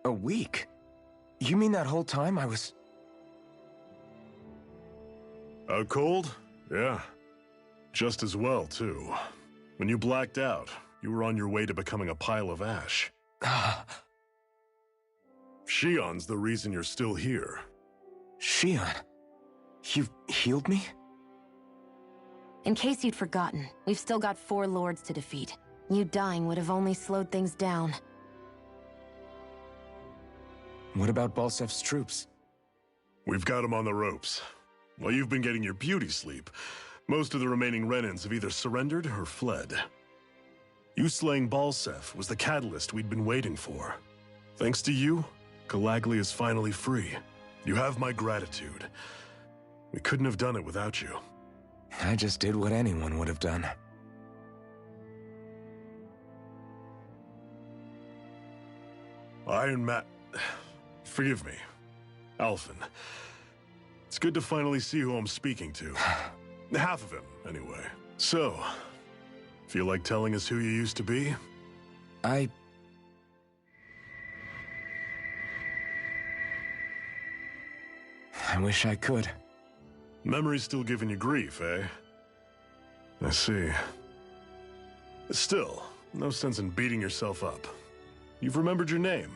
A week? You mean that whole time I was... Out cold? Yeah. Just as well, too. When you blacked out, you were on your way to becoming a pile of ash. Shion's the reason you're still here. Shion, you've healed me? In case you'd forgotten, we've still got 4 lords to defeat. You dying would have only slowed things down. What about Balsef's troops? We've got him on the ropes. While you've been getting your beauty sleep, most of the remaining Renans have either surrendered or fled. You slaying Balsef was the catalyst we'd been waiting for. Thanks to you, Galagly is finally free. You have my gratitude. We couldn't have done it without you. I just did what anyone would have done. Iron Man... Forgive me. Alphen. It's good to finally see who I'm speaking to. Half of him, anyway. So, feel like telling us who you used to be? I wish I could. Memory's still giving you grief, eh? I see. Still, no sense in beating yourself up. You've remembered your name.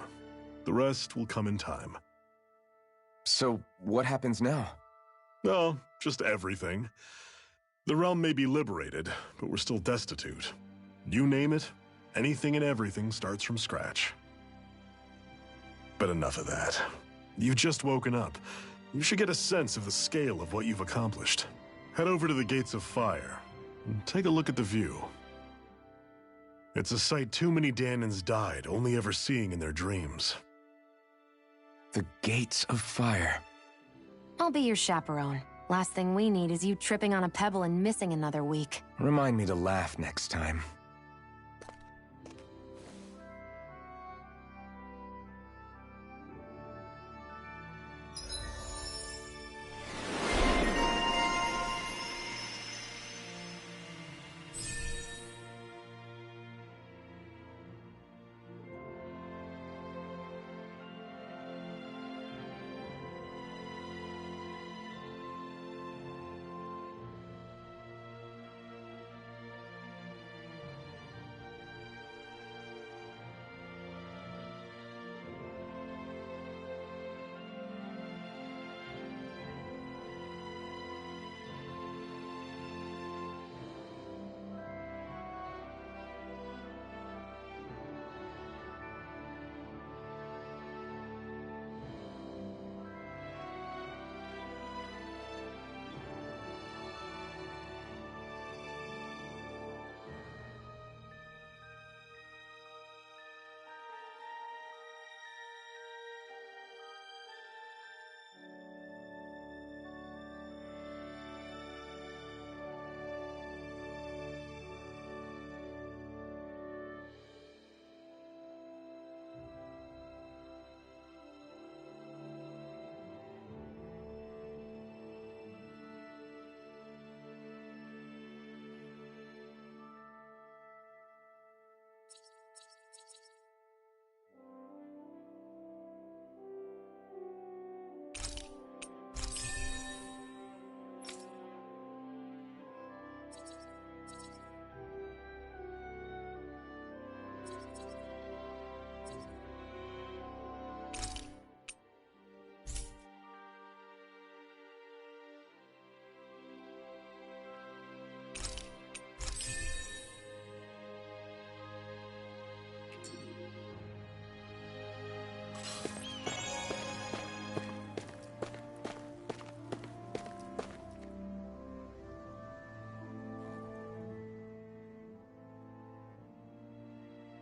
The rest will come in time. So, what happens now? Oh, just everything. The realm may be liberated, but we're still destitute. You name it, anything and everything starts from scratch. But enough of that. You've just woken up. You should get a sense of the scale of what you've accomplished. Head over to the Gates of Fire and take a look at the view. It's a sight too many Danans died only ever seeing in their dreams. The Gates of Fire. I'll be your chaperone. Last thing we need is you tripping on a pebble and missing another week. Remind me to laugh next time.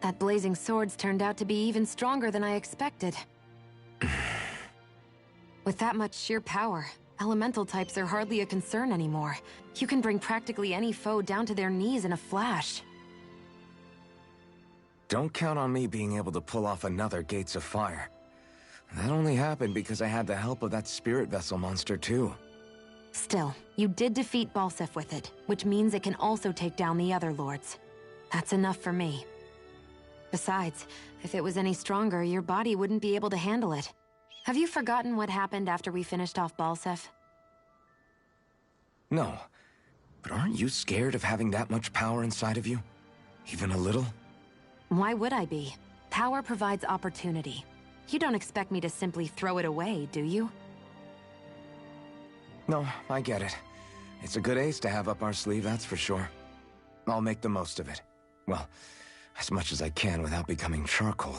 That blazing sword's turned out to be even stronger than I expected. With that much sheer power, elemental types are hardly a concern anymore. You can bring practically any foe down to their knees in a flash. Don't count on me being able to pull off another Gates of Fire. That only happened because I had the help of that spirit vessel monster too. Still, you did defeat Balsef with it, which means it can also take down the other lords. That's enough for me. Besides, if it was any stronger, your body wouldn't be able to handle it. Have you forgotten what happened after we finished off Balsef? No. But aren't you scared of having that much power inside of you? Even a little? Why would I be? Power provides opportunity. You don't expect me to simply throw it away, do you? No, I get it. It's a good ace to have up our sleeve, that's for sure. I'll make the most of it. Well, as much as I can without becoming charcoal.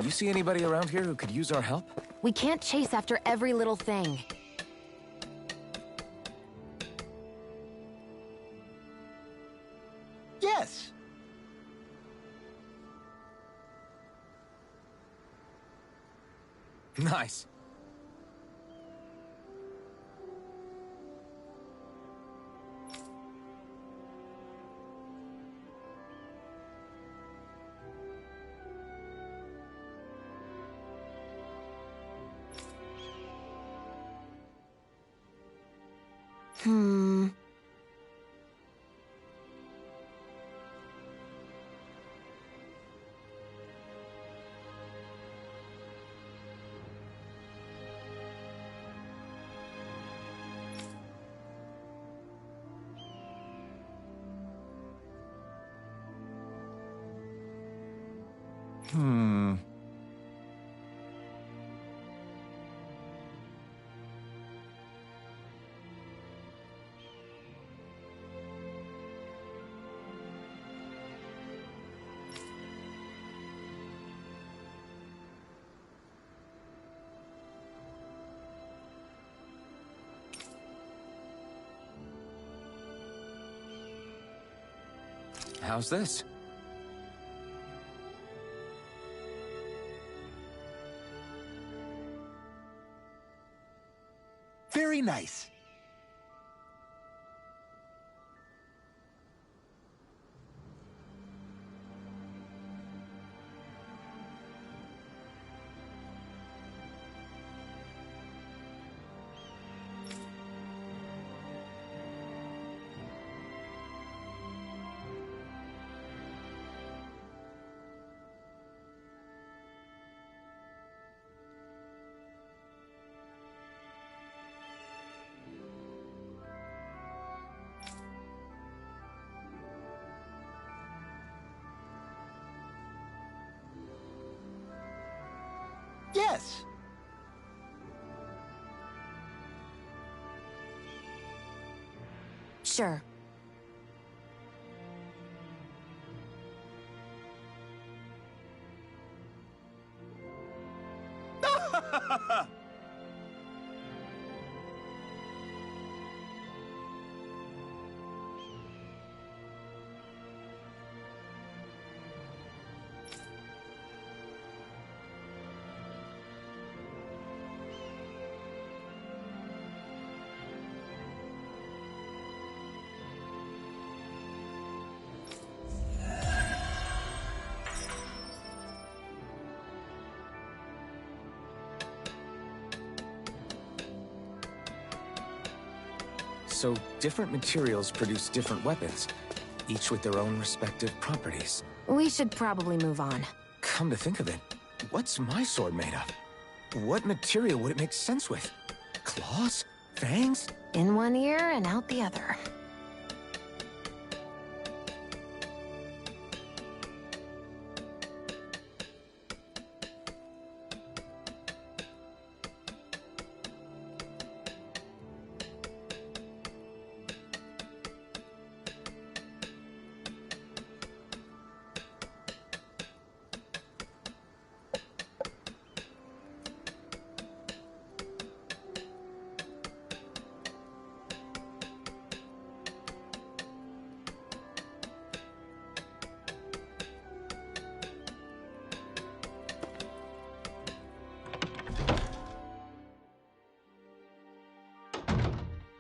You see anybody around here who could use our help? We can't chase after every little thing. Yes! Nice. Hmm. Hmm. How's this? Very nice. Yes. Sure. So different materials produce different weapons, each with their own respective properties. We should probably move on. Come to think of it, what's my sword made of? What material would it make sense with? Claws? Fangs? In one ear and out the other.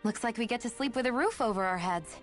Looks like we get to sleep with a roof over our heads.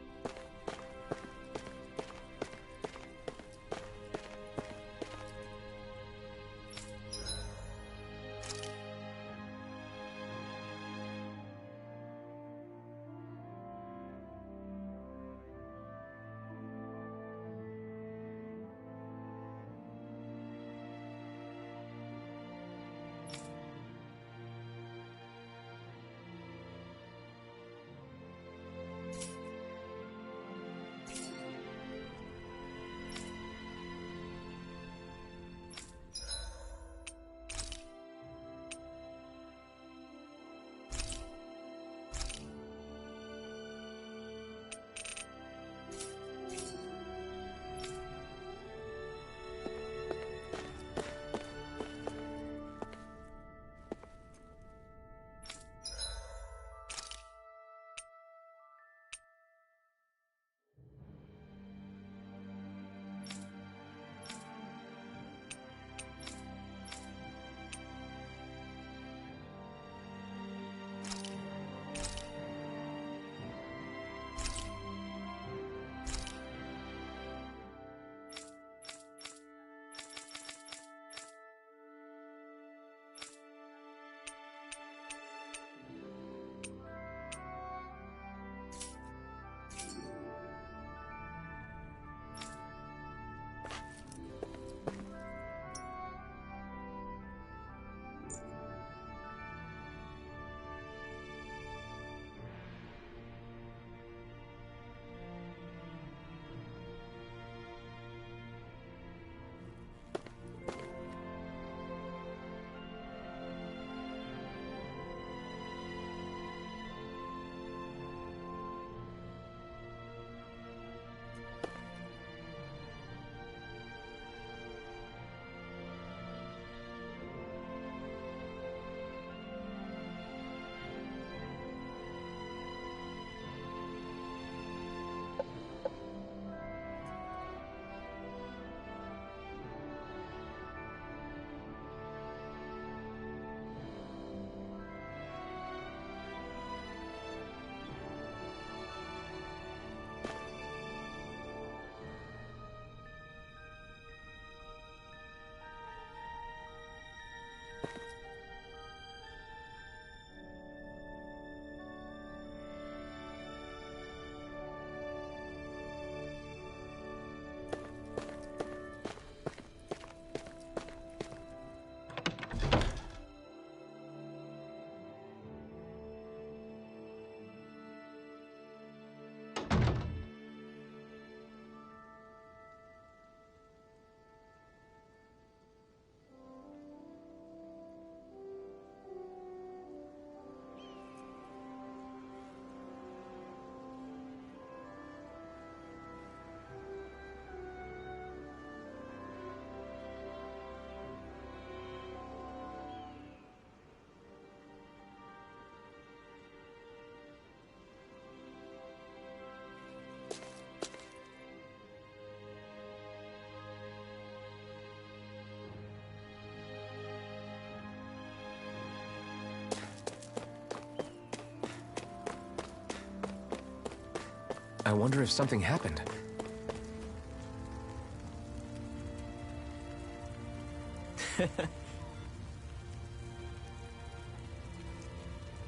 I wonder if something happened.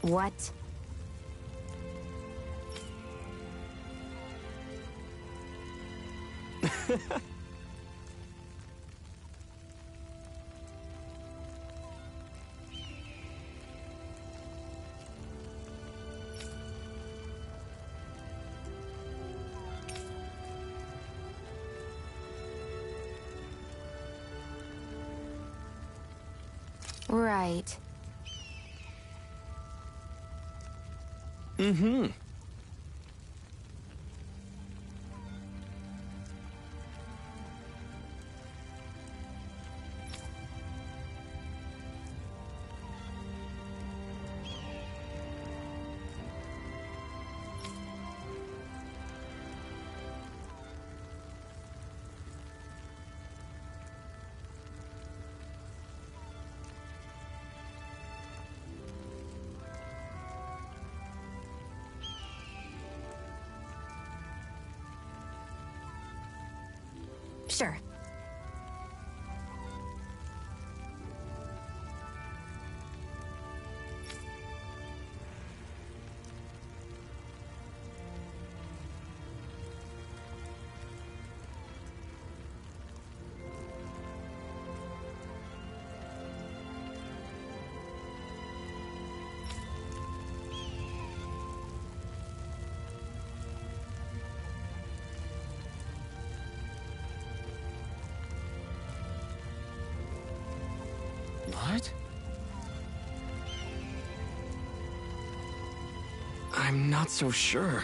What? Right. Mm-hmm. Sure. What? I'm not so sure.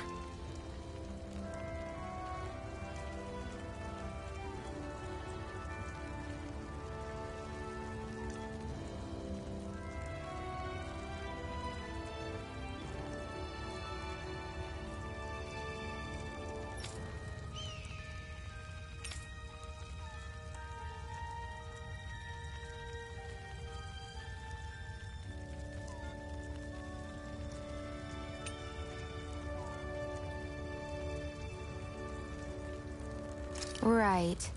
Right.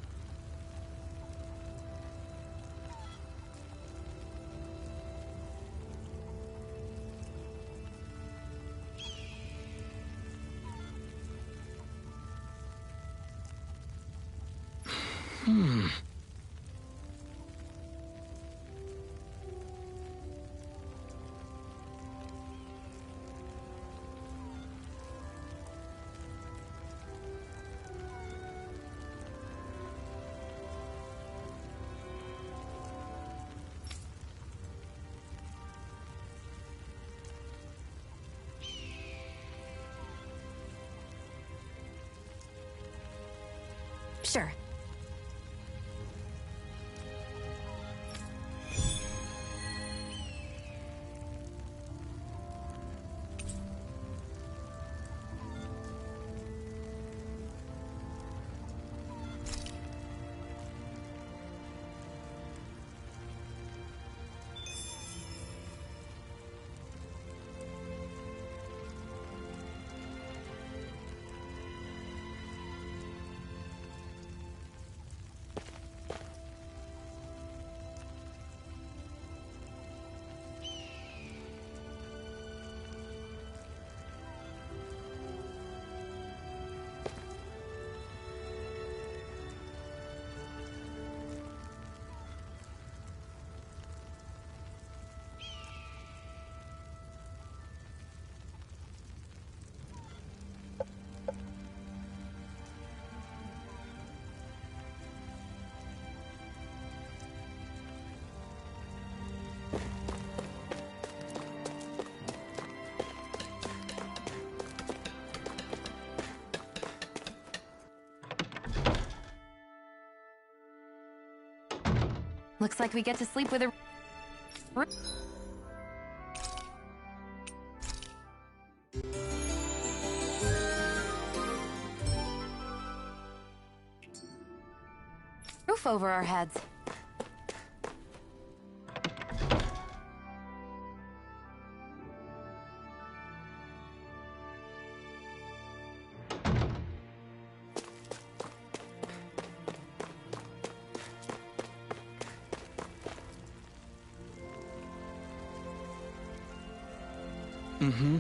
Sure. Looks like we get to sleep with a... roof over our heads. Mm-hmm.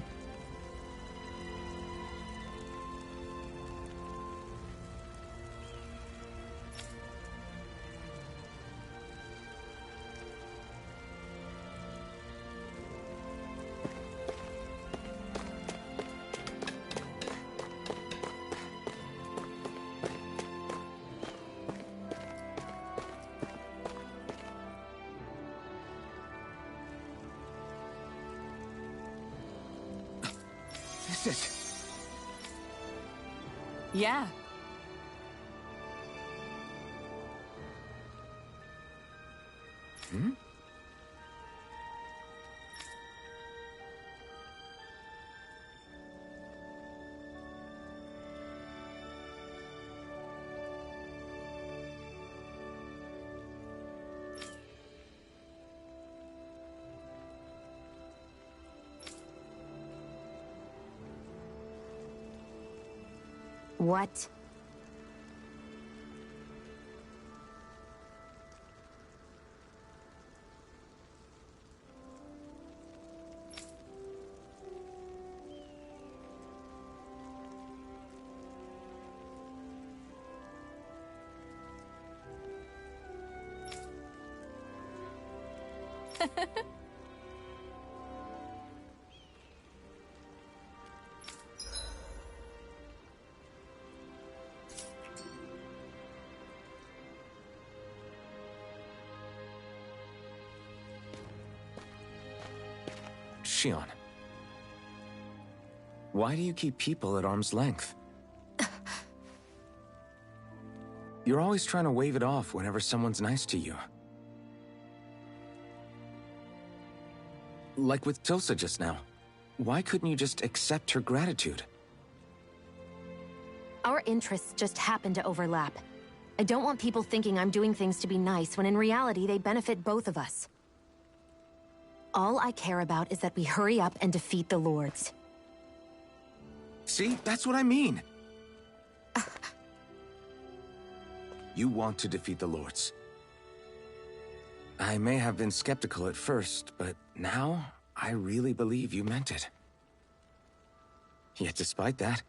fix it! Yeah. Hmm? What? Shion. Why do you keep people at arm's length? You're always trying to wave it off whenever someone's nice to you. Like with Tosa just now. Why couldn't you just accept her gratitude? Our interests just happen to overlap. I don't want people thinking I'm doing things to be nice when in reality they benefit both of us. All I care about is that we hurry up and defeat the Lords. See? That's what I mean! You want to defeat the Lords. I may have been skeptical at first, but now I really believe you meant it. Yet despite that,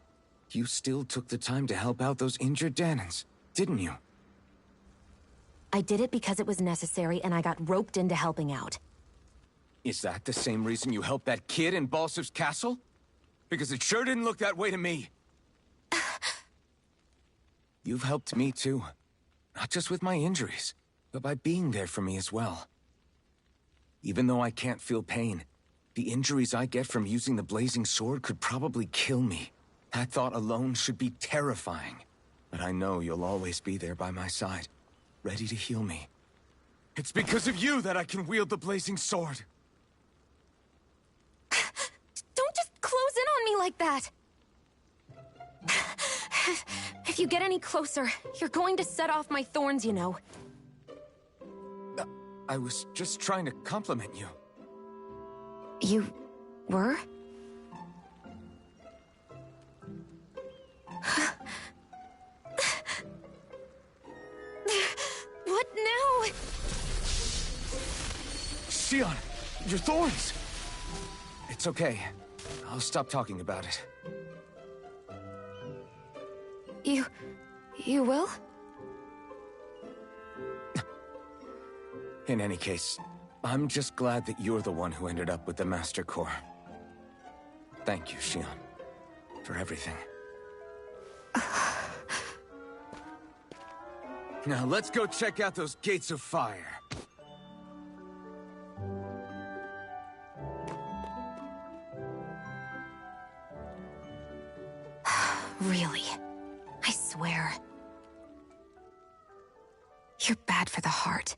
you still took the time to help out those injured Danans, didn't you? I did it because it was necessary and I got roped into helping out. Is that the same reason you helped that kid in Balsiv's castle? Because it sure didn't look that way to me. You've helped me too. Not just with my injuries, but by being there for me as well. Even though I can't feel pain, the injuries I get from using the blazing sword could probably kill me. That thought alone should be terrifying. But I know you'll always be there by my side, ready to heal me. It's because of you that I can wield the blazing sword. Don't just close in on me like that! If you get any closer, you're going to set off my thorns, you know. I was just trying to compliment you. You were? What now? Shion, your thorns! It's okay. I'll stop talking about it. You will? In any case, I'm just glad that you're the one who ended up with the Master Core. Thank you, Shion, for everything. Now let's go check out those gates of fire. Really? I swear. You're bad for the heart.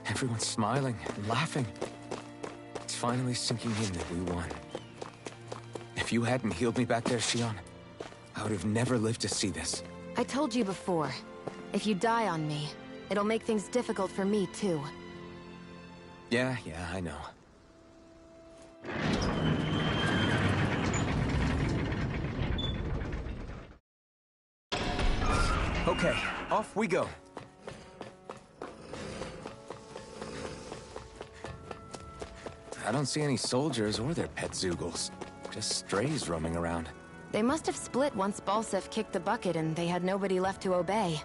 Everyone's smiling and laughing. It's finally sinking in that we won. If you hadn't healed me back there, Shion, I would have never lived to see this. I told you before, if you die on me, it'll make things difficult for me, too. Yeah, I know. Okay, off we go. I don't see any soldiers or their pet Zeugles. Just strays roaming around. They must have split once Balsef kicked the bucket and they had nobody left to obey.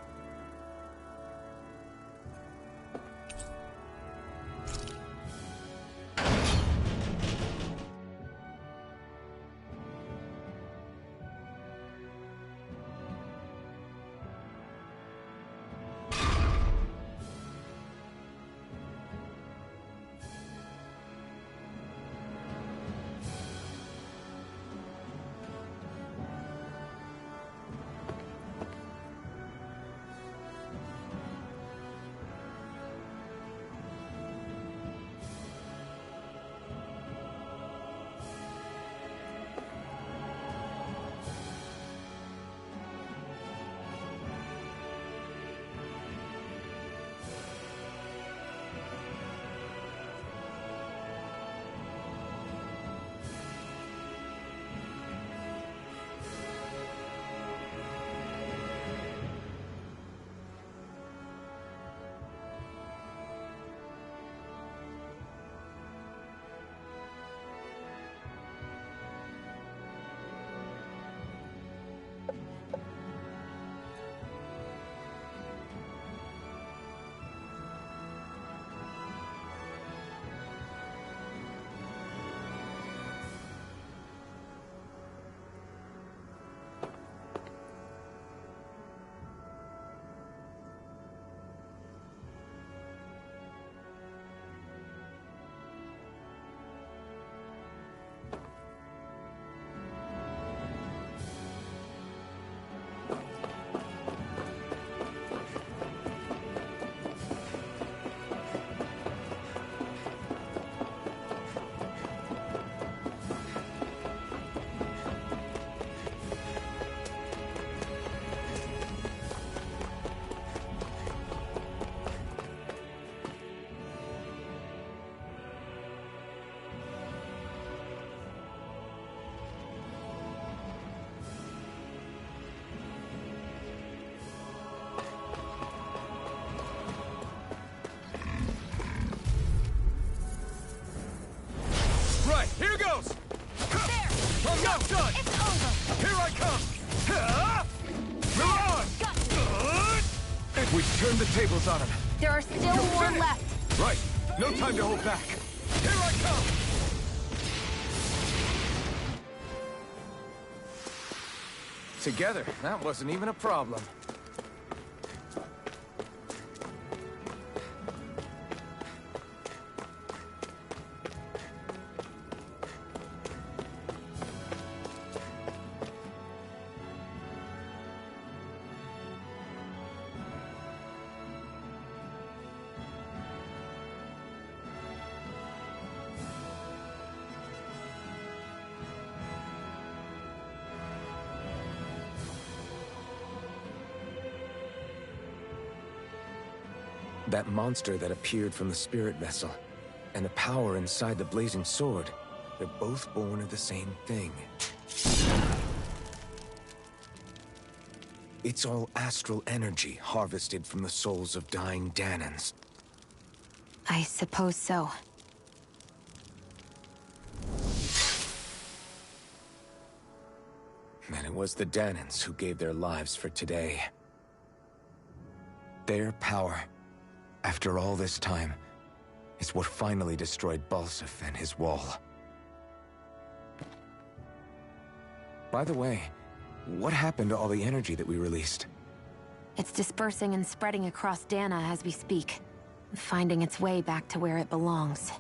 Right, here goes! There! I'm not done! It's over! Here I come! Come on! Got you! We turned the tables on him. There are still more left! Right, no time to hold back. Here I come! Together, that wasn't even a problem. That monster that appeared from the spirit vessel, and the power inside the blazing sword, they're both born of the same thing. It's all astral energy harvested from the souls of dying Danans. I suppose so. And it was the Danans who gave their lives for today. Their power, after all this time, is what finally destroyed Balsef and his wall. By the way, what happened to all the energy that we released? It's dispersing and spreading across Dana as we speak, finding its way back to where it belongs.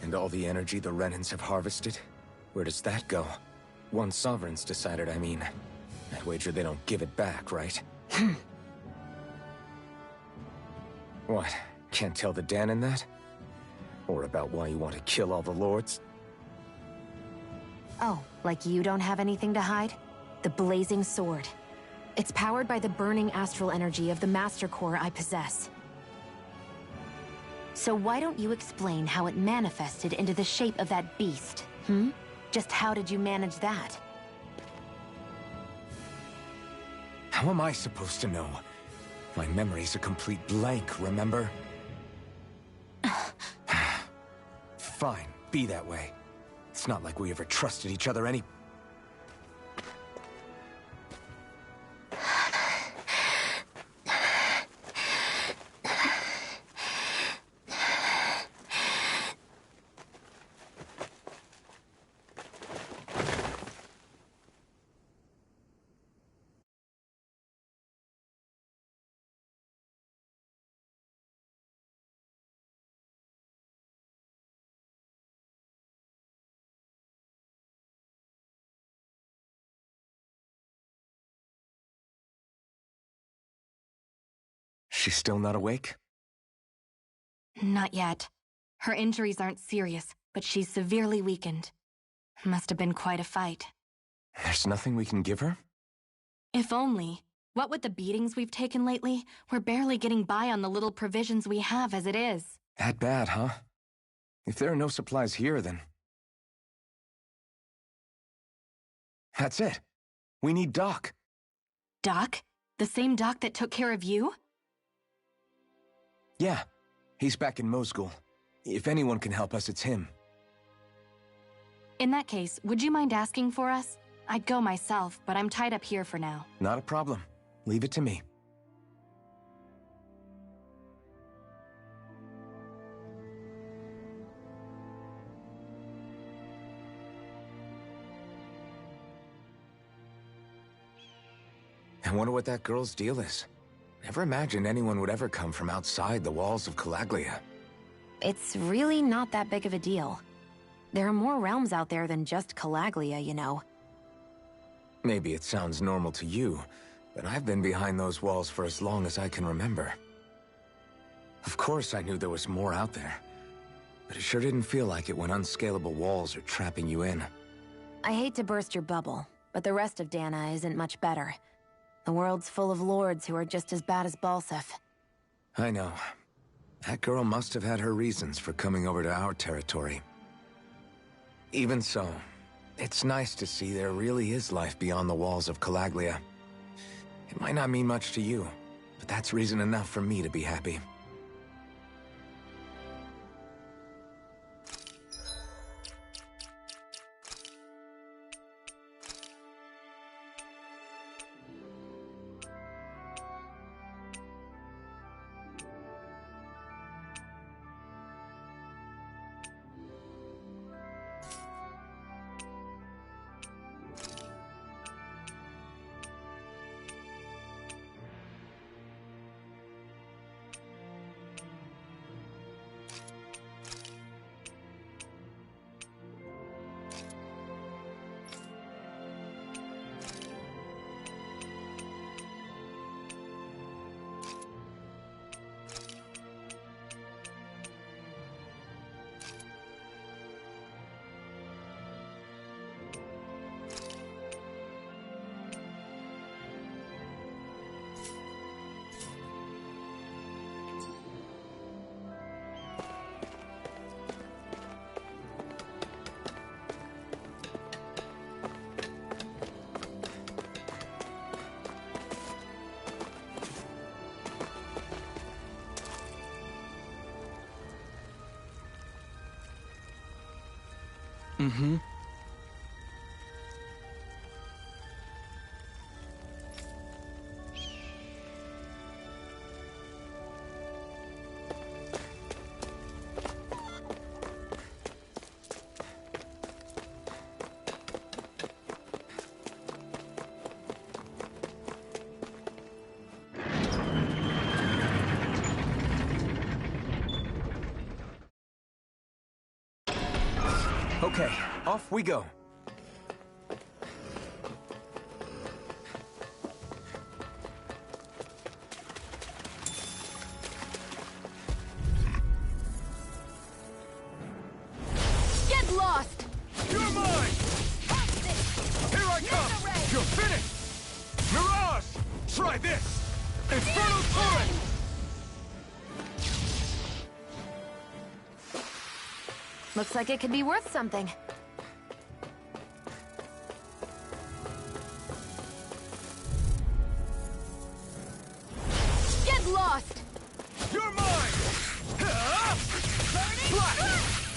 And all the energy the Renans have harvested? Where does that go? Once Sovereign's decided, I mean. I wager they don't give it back, right? What? Can't tell the Danan that? Or about why you want to kill all the lords? Oh, like you don't have anything to hide? The blazing sword. It's powered by the burning astral energy of the Master Core I possess. So why don't you explain how it manifested into the shape of that beast, hmm? Just how did you manage that? How am I supposed to know? My memory's a complete blank, remember? Fine, be that way. It's not like we ever trusted each other any... She's still not awake? Not yet. Her injuries aren't serious, but she's severely weakened. Must have been quite a fight. There's nothing we can give her? If only. What with the beatings we've taken lately, we're barely getting by on the little provisions we have as it is. That bad, huh? If there are no supplies here, then... That's it. We need Doc. Doc? The same Doc that took care of you? Yeah, he's back in Mosgul. If anyone can help us, it's him. In that case, would you mind asking for us? I'd go myself, but I'm tied up here for now. Not a problem. Leave it to me. I wonder what that girl's deal is. Never imagined anyone would ever come from outside the walls of Calaglia. It's really not that big of a deal. There are more realms out there than just Calaglia, you know. Maybe it sounds normal to you, but I've been behind those walls for as long as I can remember. Of course I knew there was more out there, but it sure didn't feel like it when unscalable walls are trapping you in. I hate to burst your bubble, but the rest of Dana isn't much better. The world's full of lords who are just as bad as Balsef. I know. That girl must have had her reasons for coming over to our territory. Even so, it's nice to see there really is life beyond the walls of Calaglia. It might not mean much to you, but that's reason enough for me to be happy. Mm-hmm. Okay, off we go. Get lost! You're mine! Try this! Infernal Torrent! Looks like it could be worth something. Get lost! You're mine! Black!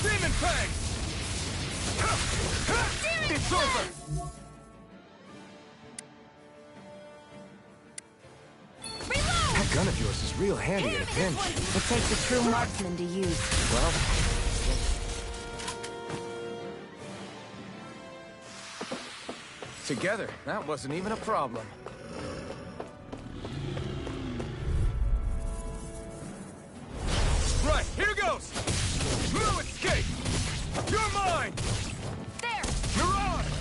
Demon Fang! It's over! That gun of yours is real handy in a pinch. It takes a true marksman to use. Well, together, that wasn't even a problem. Right, here goes! No escape! You're mine! There! Mirage!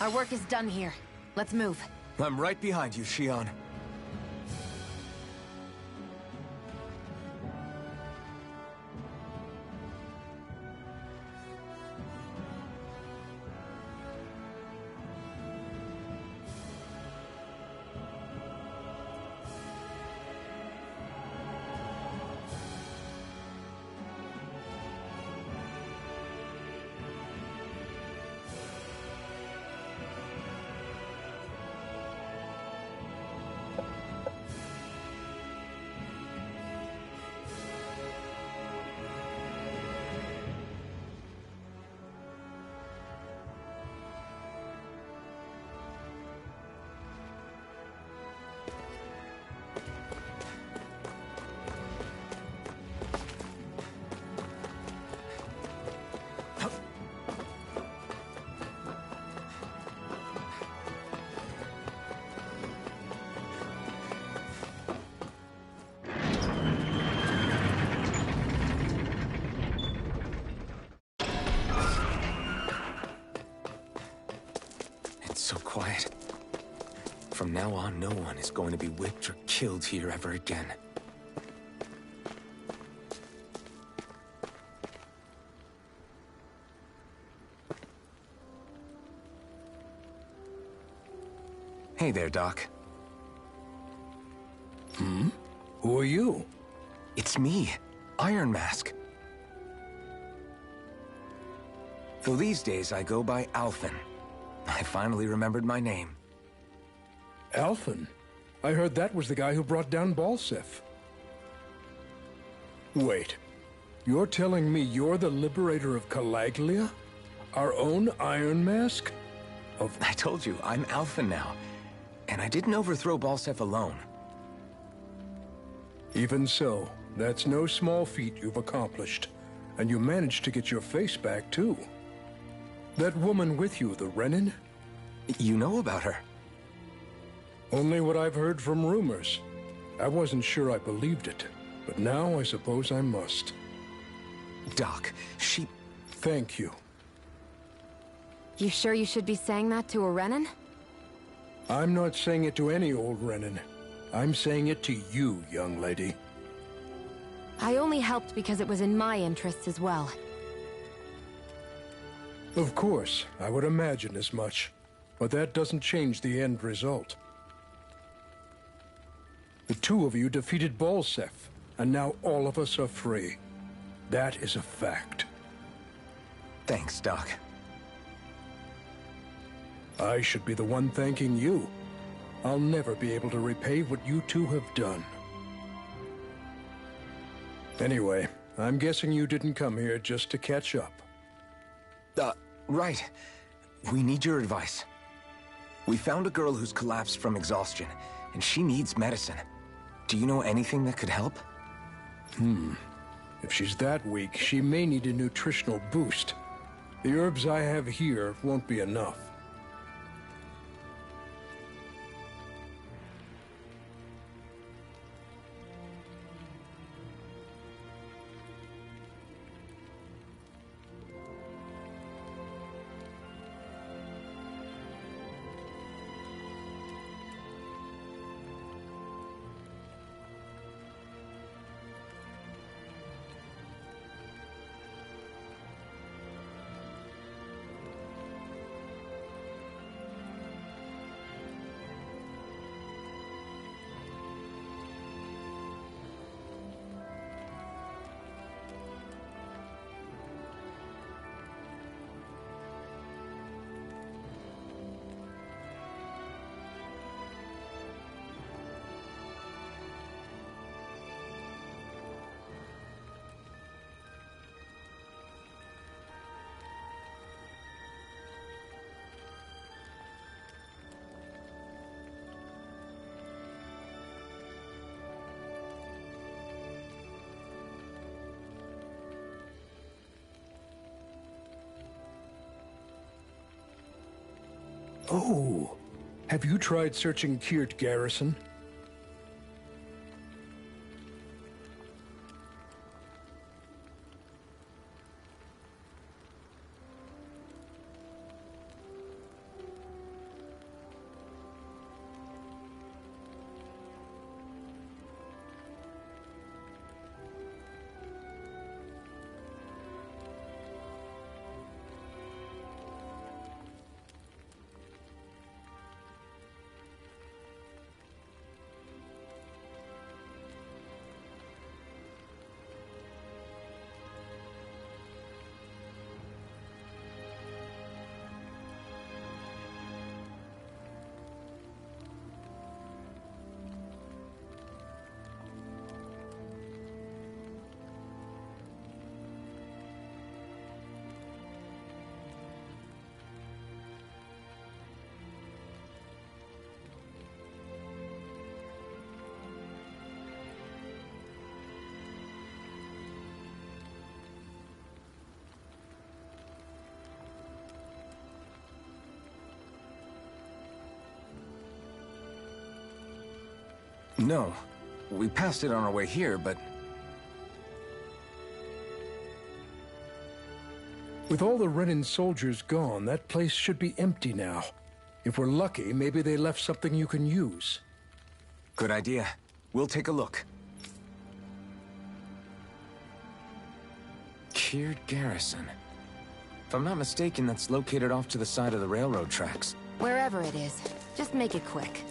Our work is done here. Let's move. I'm right behind you, Shion. So quiet. From now on, no one is going to be whipped or killed here ever again. Hey there, Doc. Who are you? It's me, Iron Mask. Though these days I go by Alphen. I finally remembered my name. Alphen? I heard that was the guy who brought down Balsef. Wait. You're telling me you're the liberator of Calaglia? Our own Iron Mask? I told you, I'm Alphen now. And I didn't overthrow Balsef alone. Even so, that's no small feat you've accomplished. And you managed to get your face back, too. That woman with you, the Renin? You know about her? Only what I've heard from rumors. I wasn't sure I believed it, but now I suppose I must. Doc, she... Thank you. You sure you should be saying that to a Renin? I'm not saying it to any old Renin. I'm saying it to you, young lady. I only helped because it was in my interests as well. Of course, I would imagine as much. But that doesn't change the end result. The two of you defeated Balsef, and now all of us are free. That is a fact. Thanks, Doc. I should be the one thanking you. I'll never be able to repay what you two have done. Anyway, I'm guessing you didn't come here just to catch up. Right. We need your advice. We found a girl who's collapsed from exhaustion, and she needs medicine. Do you know anything that could help? If she's that weak, she may need a nutritional boost. The herbs I have here won't be enough. Oh, have you tried searching Kirt Garrison? No. We passed it on our way here, but... With all the Renan soldiers gone, that place should be empty now. If we're lucky, maybe they left something you can use. Good idea. We'll take a look. Kirt Garrison. If I'm not mistaken, that's located off to the side of the railroad tracks. Wherever it is, just make it quick.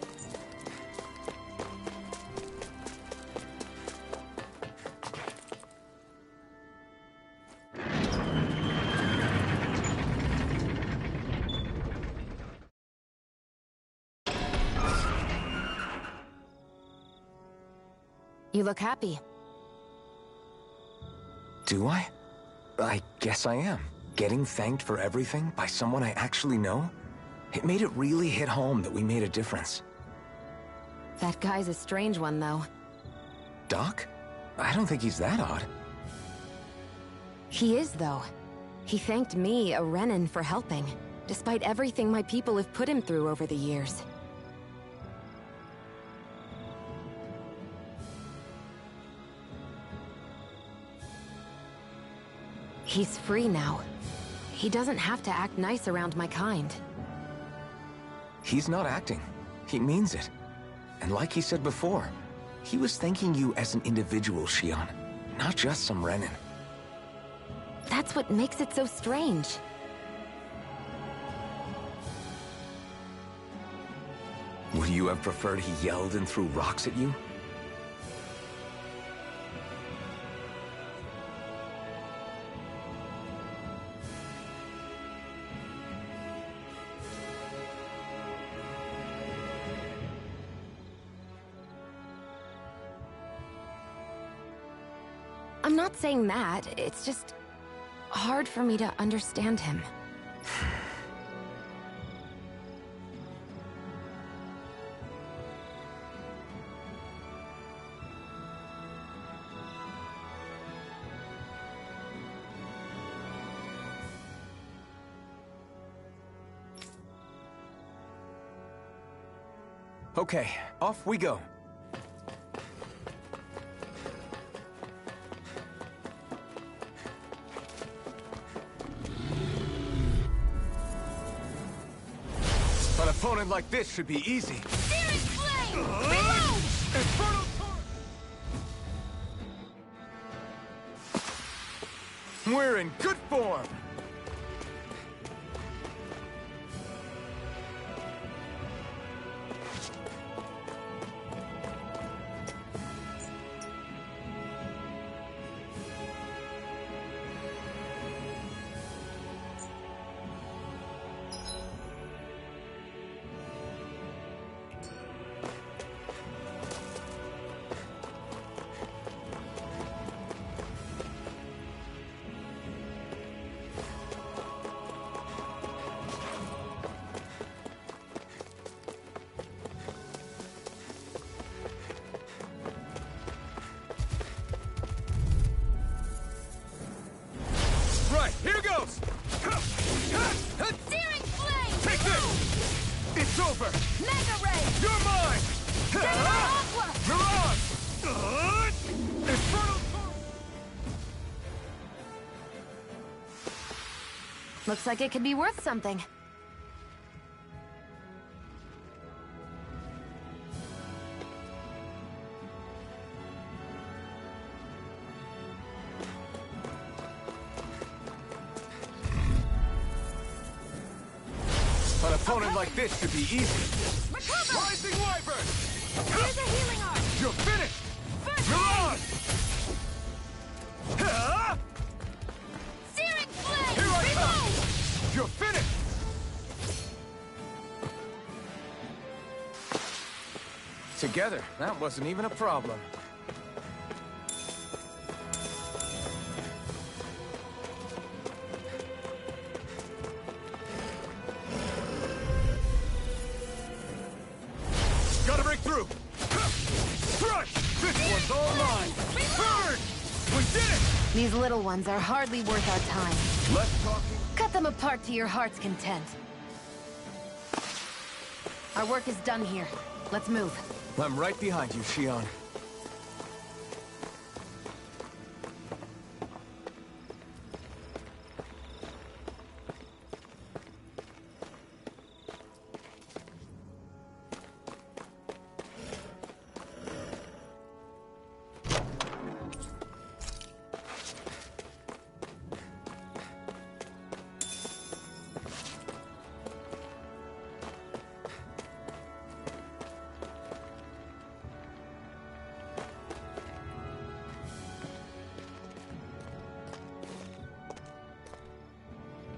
You look happy. Do I? I guess I am. Getting thanked for everything by someone I actually know? It made it really hit home that we made a difference. That guy's a strange one, though. Doc? I don't think he's that odd. He is, though. He thanked me, a Renan, for helping, despite everything my people have put him through over the years. He's free now. He doesn't have to act nice around my kind. He's not acting. He means it. And like he said before, he was thanking you as an individual, Shion, not just some Renan. That's what makes it so strange. Would you have preferred he yelled and threw rocks at you? I'm not saying that, it's just hard for me to understand him. Okay, off we go. An opponent like this should be easy. Searing flame! Reload! Infernal torrent! We're in good form. over! Mega Ray! You're mine! Aqua! Mirage! Infernal Looks like it could be worth something. An opponent like this should be easy. Recover! Rising Wyvern! Here's a healing arm! You're finished! First Mirage! Searing Flame! Here I come! Reload! You're finished! Together, that wasn't even a problem. Gotta break through! Crush! This one's all mine! Burn! We did it! These little ones are hardly worth our time. Less talking. Cut them apart to your heart's content. Our work is done here. Let's move. I'm right behind you, Shion.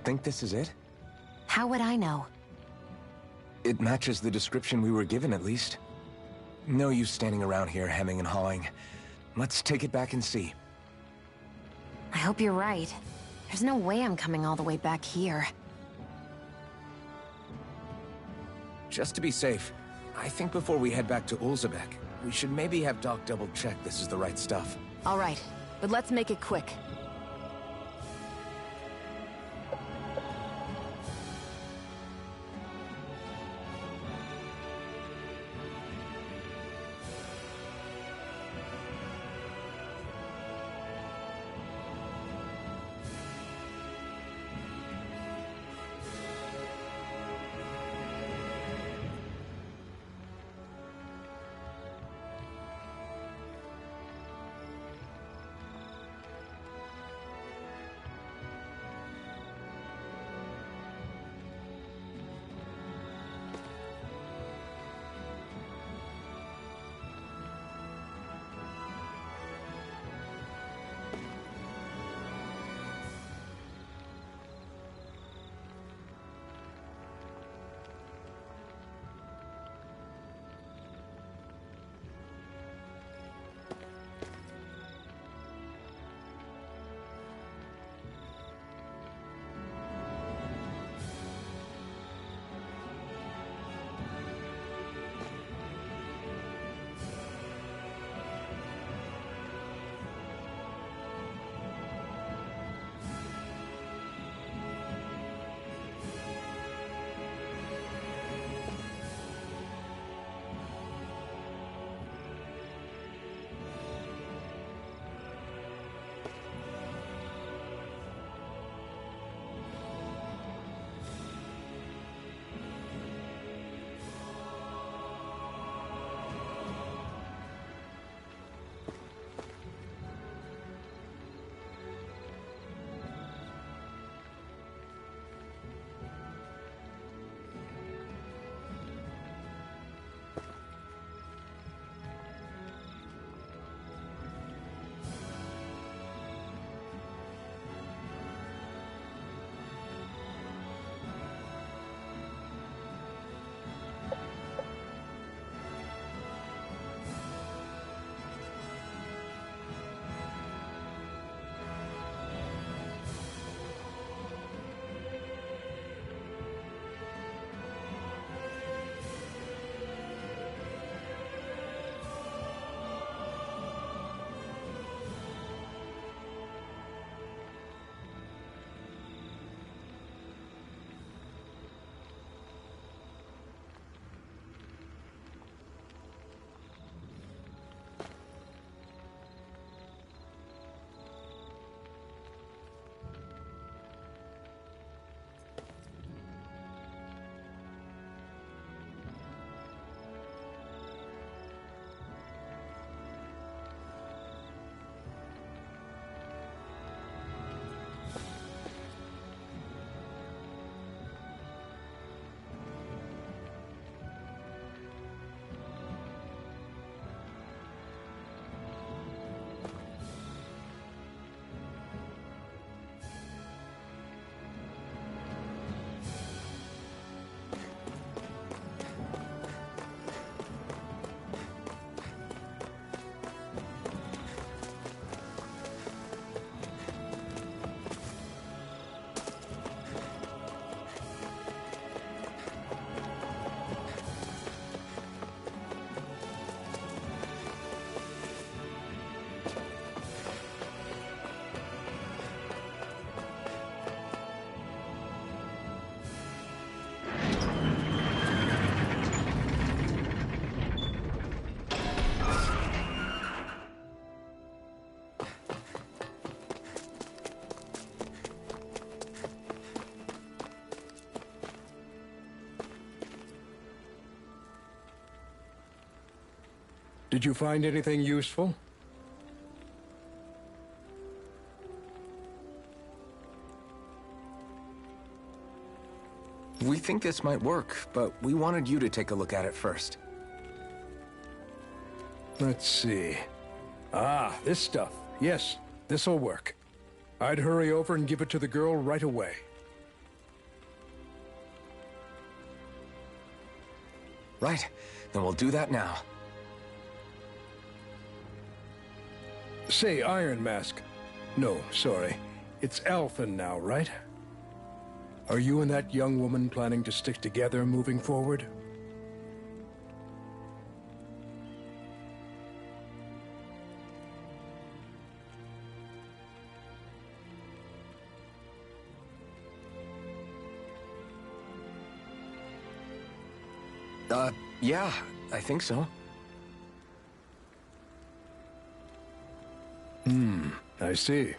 Think this is it? How would I know? It matches the description we were given, at least. No use standing around here hemming and hawing. Let's take it back and see. I hope you're right. There's no way I'm coming all the way back here. Just to be safe, I think before we head back to Ulzebek, we should maybe have Doc double-check this is the right stuff. All right, but let's make it quick. Did you find anything useful? We think this might work, but we wanted you to take a look at it first. Let's see. Ah, this stuff. Yes, this'll work. I'd hurry over and give it to the girl right away. Right, then we'll do that now. Say, Iron Mask. No, sorry. It's Alphen now, right? Are you and that young woman planning to stick together moving forward? Yeah, I think so. I see.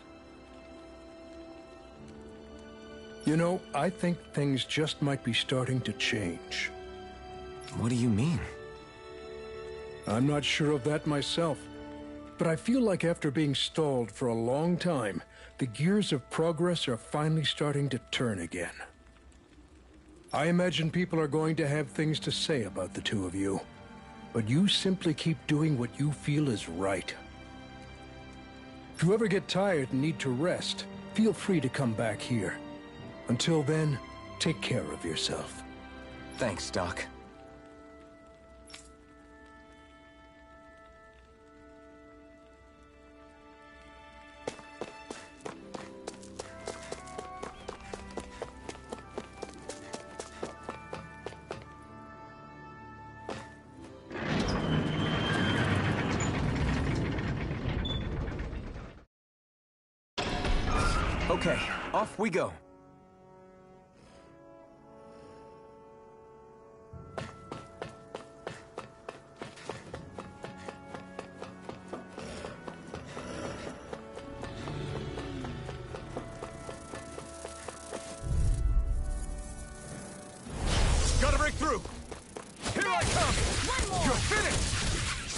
You know, I think things just might be starting to change. What do you mean? I'm not sure of that myself, but I feel like after being stalled for a long time, the gears of progress are finally starting to turn again. I imagine people are going to have things to say about the two of you, but you simply keep doing what you feel is right. If you ever get tired and need to rest, feel free to come back here. Until then, take care of yourself. Thanks, Doc. Okay, off we go. Gotta break through! Here I come! One more! You're finished!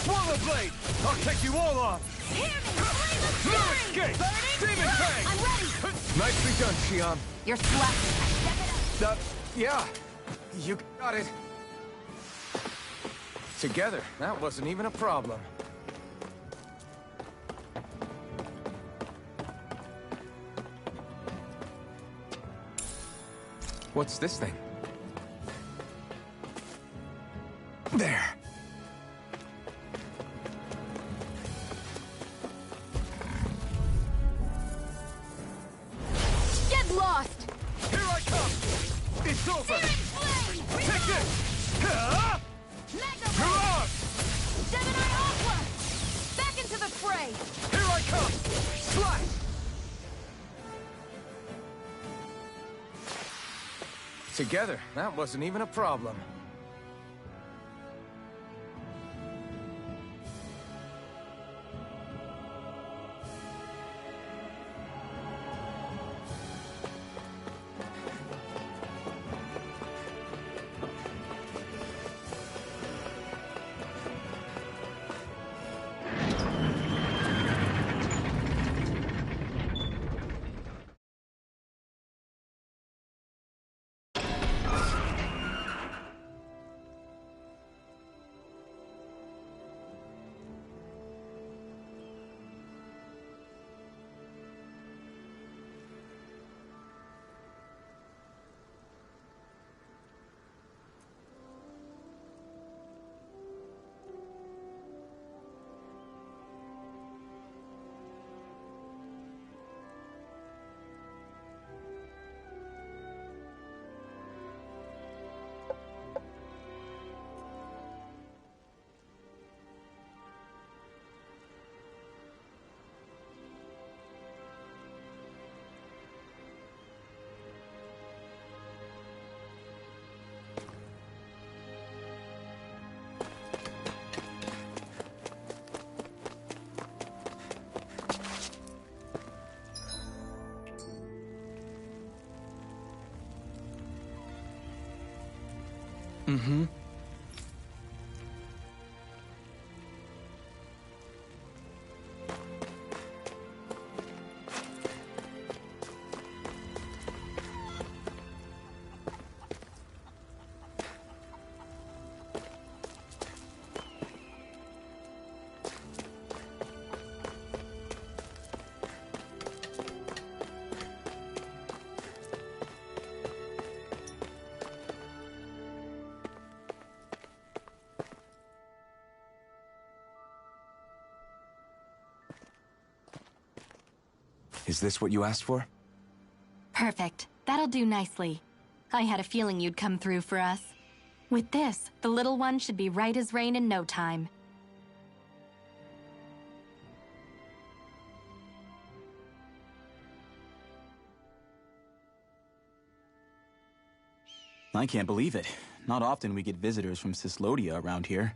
Swallow blade! I'll take you all on! Hear me! Flame of No fury! escape! Demon Fang! I'm ready! Nicely done, Xion. You're slapped. Step it up! Yeah, you got it. Together, that wasn't even a problem. What's this thing? There. Get lost! Here I come! It's over! Searing flame! Take this! Ah! Mega You're Ray! on! Gemini Aqua! Back into the fray! Here I come! Slash! Together, that wasn't even a problem. Is this what you asked for? Perfect. That'll do nicely. I had a feeling you'd come through for us. With this, the little one should be right as rain in no time. I can't believe it. Not often we get visitors from Cyslodia around here.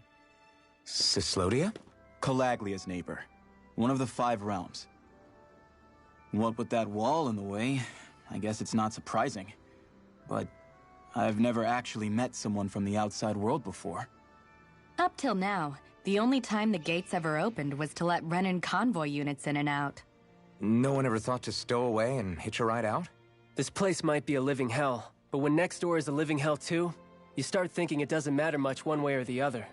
Cyslodia? Calaglia's neighbor. One of the 5 realms. What with that wall in the way, I guess it's not surprising. But I've never actually met someone from the outside world before. Up till now, the only time the gates ever opened was to let Renan convoy units in and out. No one ever thought to stow away and hitch a ride out? This place might be a living hell, but when next door is a living hell too, you start thinking it doesn't matter much one way or the other.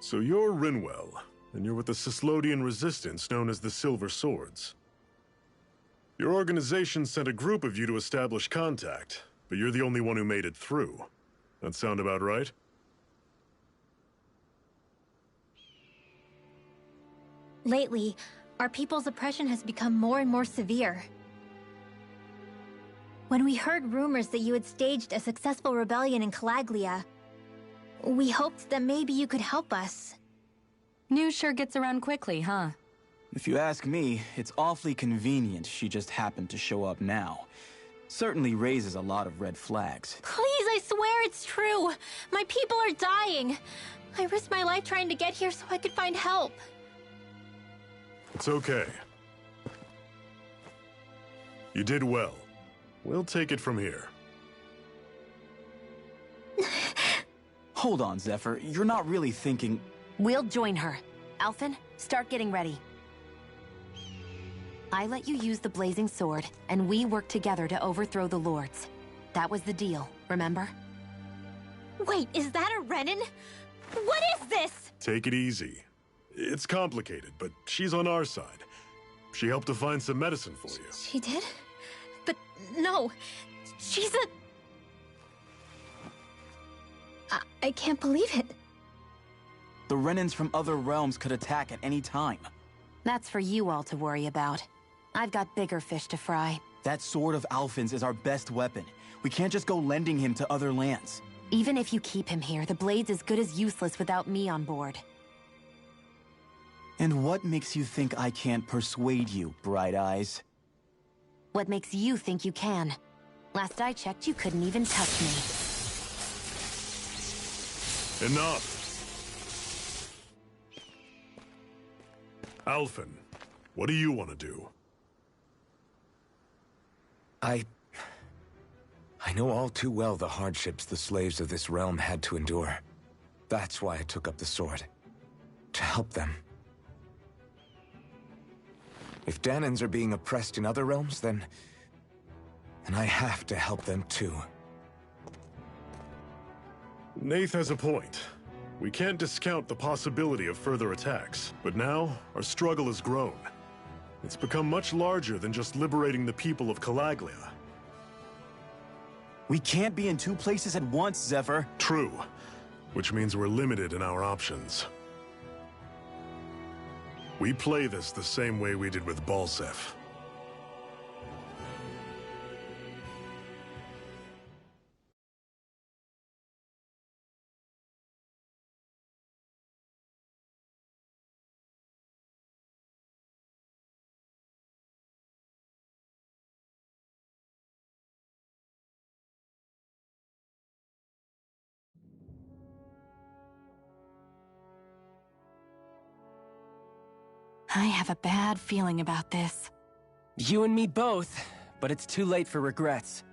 So you're Rinwell, and you're with the Cyslodian resistance known as the Silver Swords. Your organization sent a group of you to establish contact, but you're the only one who made it through. That sound about right? Lately, our people's oppression has become more and more severe. When we heard rumors that you had staged a successful rebellion in Calaglia, we hoped that maybe you could help us. News sure gets around quickly, huh? If you ask me, it's awfully convenient she just happened to show up now. Certainly raises a lot of red flags. Please, I swear it's true! My people are dying! I risked my life trying to get here so I could find help. It's okay. You did well. We'll take it from here. Hold on, Zephyr. You're not really thinking... We'll join her. Alphen, start getting ready. I let you use the blazing sword, and we worked together to overthrow the lords. That was the deal, remember? Wait, is that a Renan? What is this? Take it easy. It's complicated, but she's on our side. She helped to find some medicine for you. She did? But no, she's a... I can't believe it. The Renans from other realms could attack at any time. That's for you all to worry about. I've got bigger fish to fry. That sword of Alphen's is our best weapon. We can't just go lending him to other lands. Even if you keep him here, the blade's as good as useless without me on board. And what makes you think I can't persuade you, Bright Eyes? What makes you think you can? Last I checked, you couldn't even touch me. Enough! Alphen, what do you want to do? I know all too well the hardships the slaves of this realm had to endure. That's why I took up the sword. To help them. If Danans are being oppressed in other realms, then I have to help them too. Nath has a point. We can't discount the possibility of further attacks, but now our struggle has grown. It's become much larger than just liberating the people of Calaglia. We can't be in 2 places at once, Zephyr. True, which means we're limited in our options. We play this the same way we did with Balseph. I have a bad feeling about this. You and me both, but it's too late for regrets.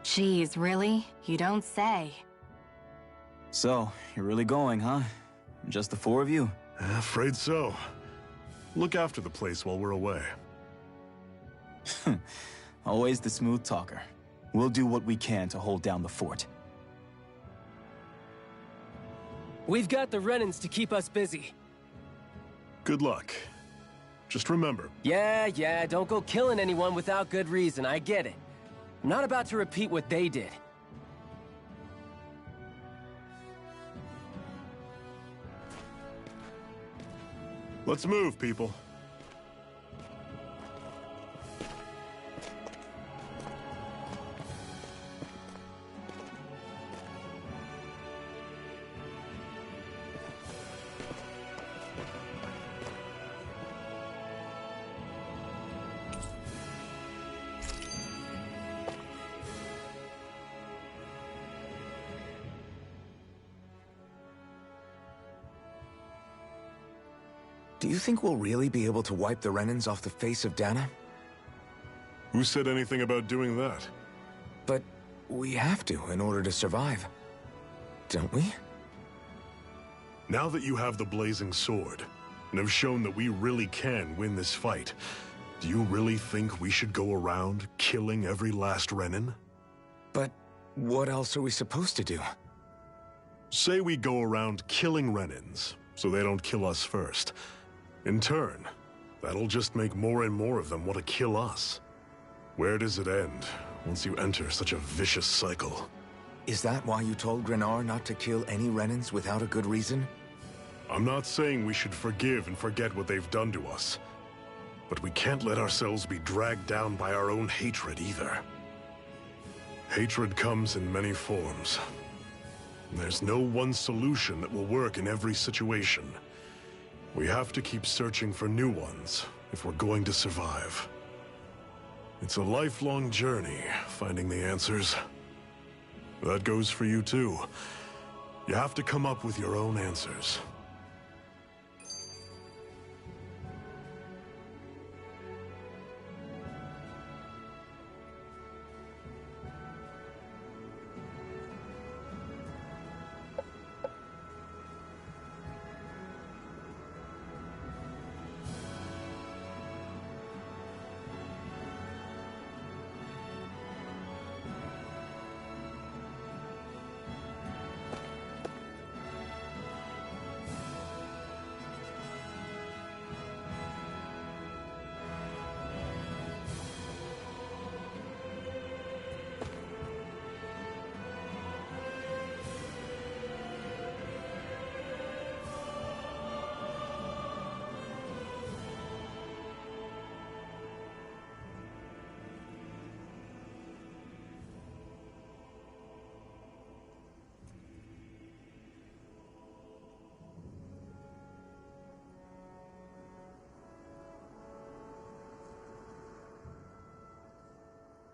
Geez, really? You don't say. So, you're really going, huh? Just the 4 of you? Afraid so. Look after the place while we're away. Always the smooth talker. We'll do what we can to hold down the fort. We've got the Renans to keep us busy. Good luck. Just remember... Yeah, don't go killing anyone without good reason, I get it. I'm not about to repeat what they did. Let's move, people. Do you think we'll really be able to wipe the Renans off the face of Dana? Who said anything about doing that? But we have to in order to survive. Don't we? Now that you have the blazing sword, and have shown that we really can win this fight, do you really think we should go around killing every last Renan? But what else are we supposed to do? Say we go around killing Renans, so they don't kill us first. In turn, that'll just make more and more of them want to kill us. Where does it end once you enter such a vicious cycle? Is that why you told Grenar not to kill any Renans without a good reason? I'm not saying we should forgive and forget what they've done to us. But we can't let ourselves be dragged down by our own hatred either. Hatred comes in many forms. There's no one solution that will work in every situation. We have to keep searching for new ones if we're going to survive. It's a lifelong journey, finding the answers. That goes for you too. You have to come up with your own answers.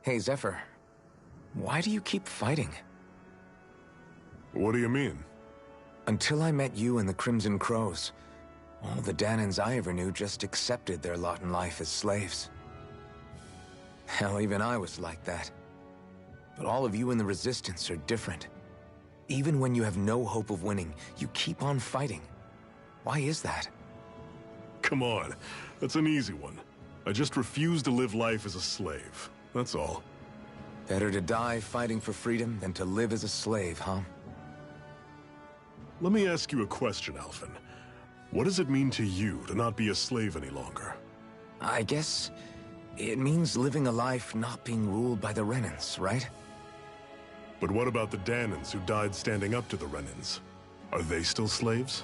Hey, Zephyr. Why do you keep fighting? What do you mean? Until I met you and the Crimson Crows, all the Danans I ever knew just accepted their lot in life as slaves. Hell, even I was like that. But all of you in the Resistance are different. Even when you have no hope of winning, you keep on fighting. Why is that? Come on, that's an easy one. I just refuse to live life as a slave. That's all. Better to die fighting for freedom than to live as a slave, huh? Let me ask you a question, Alphen. What does it mean to you to not be a slave any longer? I guess it means living a life not being ruled by the Renans, right? But what about the Danans who died standing up to the Renans? Are they still slaves?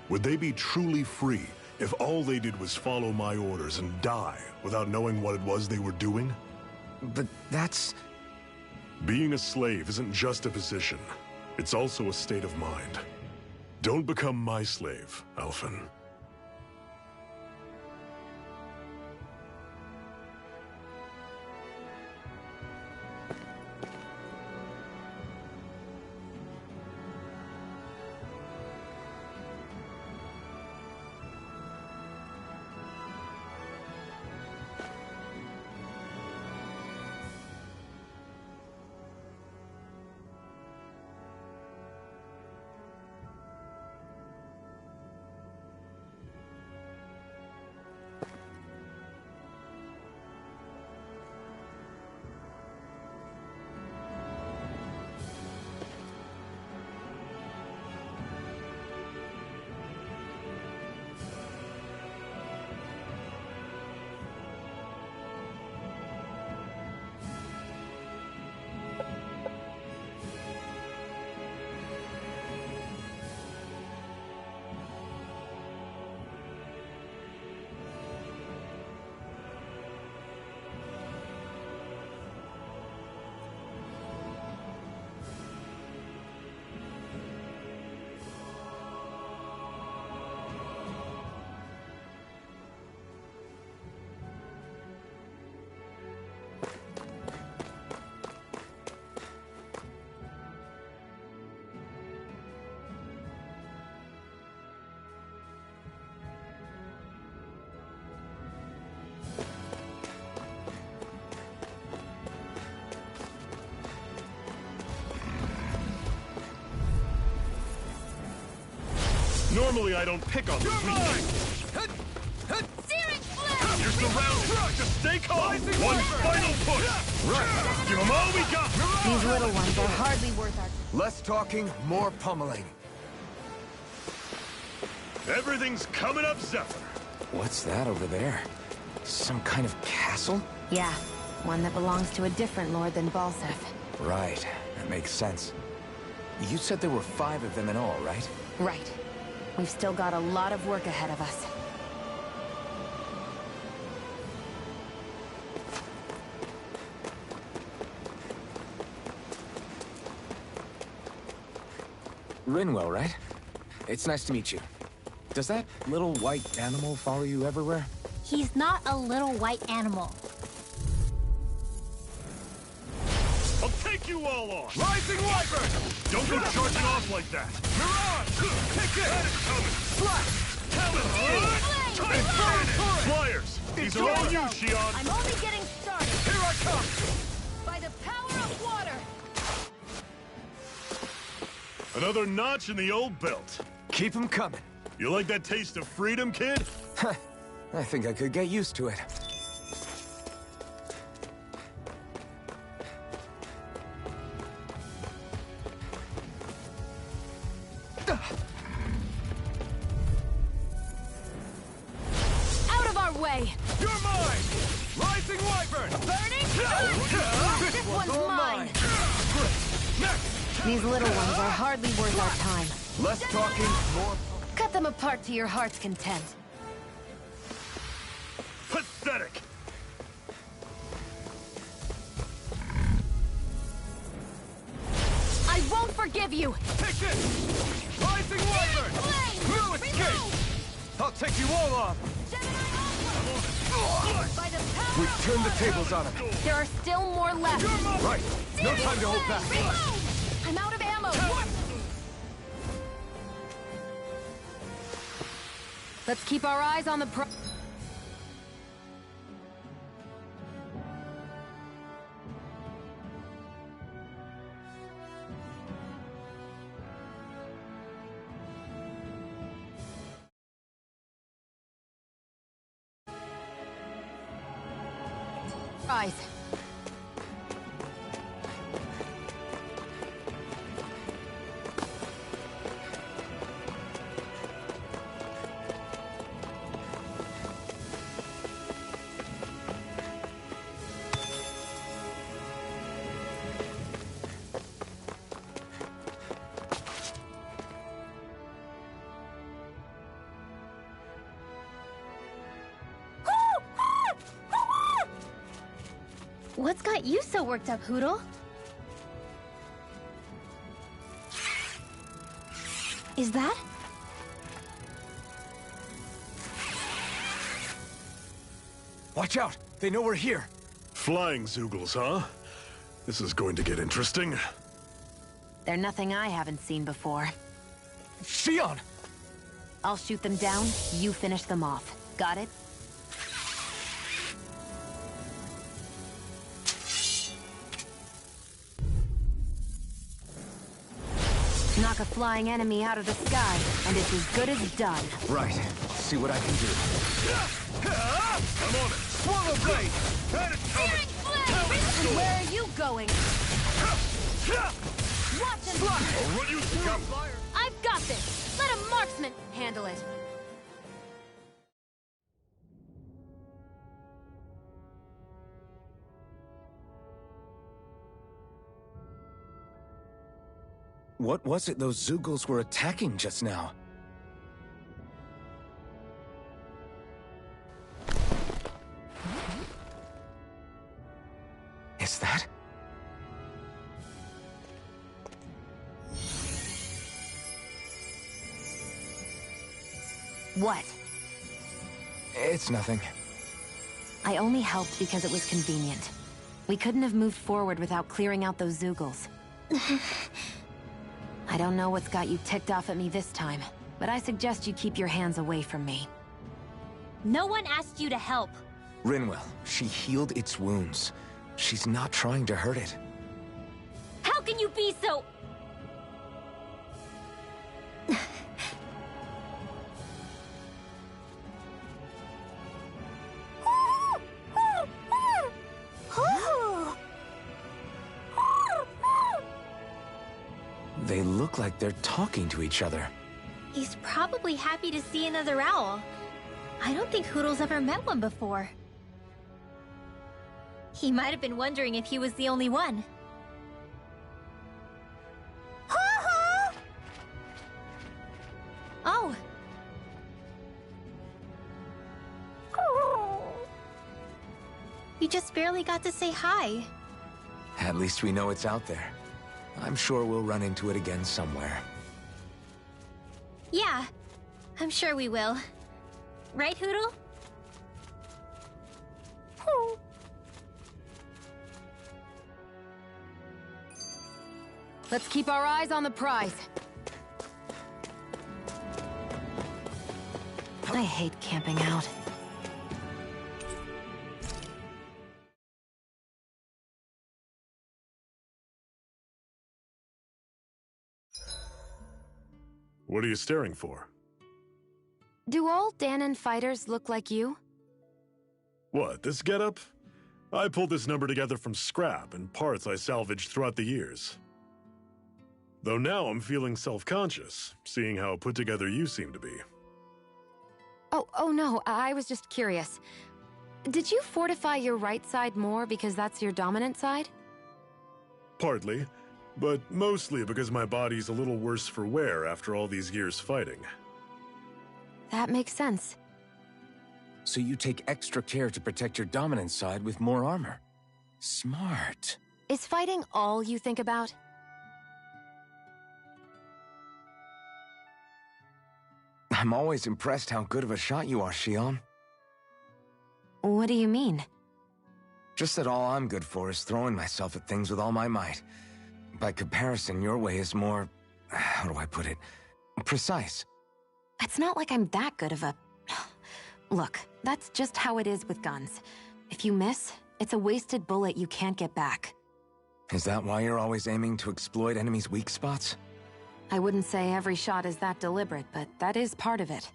Would they be truly free if all they did was follow my orders and die without knowing what it was they were doing? But that's... Being a slave isn't just a position. It's also a state of mind. Don't become my slave, Alphen. Normally I don't pick on the weak. Searing flame! You're surrounded! Just stay calm! One final push! Right! Give them all we got! These little ones are hardly worth our... Less talking, more pummeling. Everything's coming up, Zephyr! What's that over there? Some kind of castle? Yeah, one that belongs to a different lord than Balsef. Right, that makes sense. You said there were 5 of them in all, right? Right. We've still got a lot of work ahead of us. Rinwell, right? It's nice to meet you. Does that little white animal follow you everywhere? He's not a little white animal. I'll take you all on! Rising Wyvern! Don't go charging off like that! Mirage! Kick it! That is coming! Slash! Talon! Flame! Time! Flyers! These are all you, Shion! I'm only getting started. Here I come! By the power of water! Another notch in the old belt. Keep him coming. You like that taste of freedom, kid? I think I could get used to it. Out of our way! You're mine! Rising Wyvern! Burning! This one's all mine! These little ones are hardly worth our time. Less talking, more... Cut them apart to your heart's content. Pathetic! I won't forgive you! Take this! Rising Wyvern! No escape! I'll take you all on! By the power We've turned the tables on him. There are still more left. Right! No time to hold back! Reload! I'm out of ammo! Let's keep our eyes on the prize. What's got you so worked up, Hootle? Is that? Watch out! They know we're here! Flying Zoogles, huh? This is going to get interesting. They're nothing I haven't seen before. Shion! I'll shoot them down, you finish them off. Got it? Knock a flying enemy out of the sky, and it's as good as done. Right. See what I can do. I'm on it! Swallow blade! That is coming! And where are you going? Watch him! I'll run you through! I've got this! Let a marksman handle it! What was it those Zoogles were attacking just now? Is that? What? It's nothing. I only helped because it was convenient. We couldn't have moved forward without clearing out those Zoogles. I don't know what's got you ticked off at me this time, but I suggest you keep your hands away from me. No one asked you to help. Rinwell, she healed its wounds. She's not trying to hurt it. How can you be so... look like they're talking to each other. He's probably happy to see another owl. I don't think Hoodle's ever met one before. He might have been wondering if he was the only one. Oh! You just barely got to say hi. At least we know it's out there. I'm sure we'll run into it again somewhere. Yeah, I'm sure we will. Right, Hoodle? Let's keep our eyes on the prize. I hate camping out. What are you staring for? Do all Danon fighters look like you? What, this getup? I pulled this number together from scrap and parts I salvaged throughout the years. Though now I'm feeling self-conscious, seeing how put together you seem to be. Oh no, I was just curious. Did you fortify your right side more because that's your dominant side? Partly, but mostly because my body's a little worse for wear after all these years fighting. That makes sense. So you take extra care to protect your dominant side with more armor. Smart. Is fighting all you think about? I'm always impressed how good of a shot you are, Shion. What do you mean? Just that all I'm good for is throwing myself at things with all my might. By comparison, your way is more... how do I put it? Precise. It's not like I'm that good of a... Look, that's just how it is with guns. If you miss, it's a wasted bullet you can't get back. Is that why you're always aiming to exploit enemies' weak spots? I wouldn't say every shot is that deliberate, but that is part of it.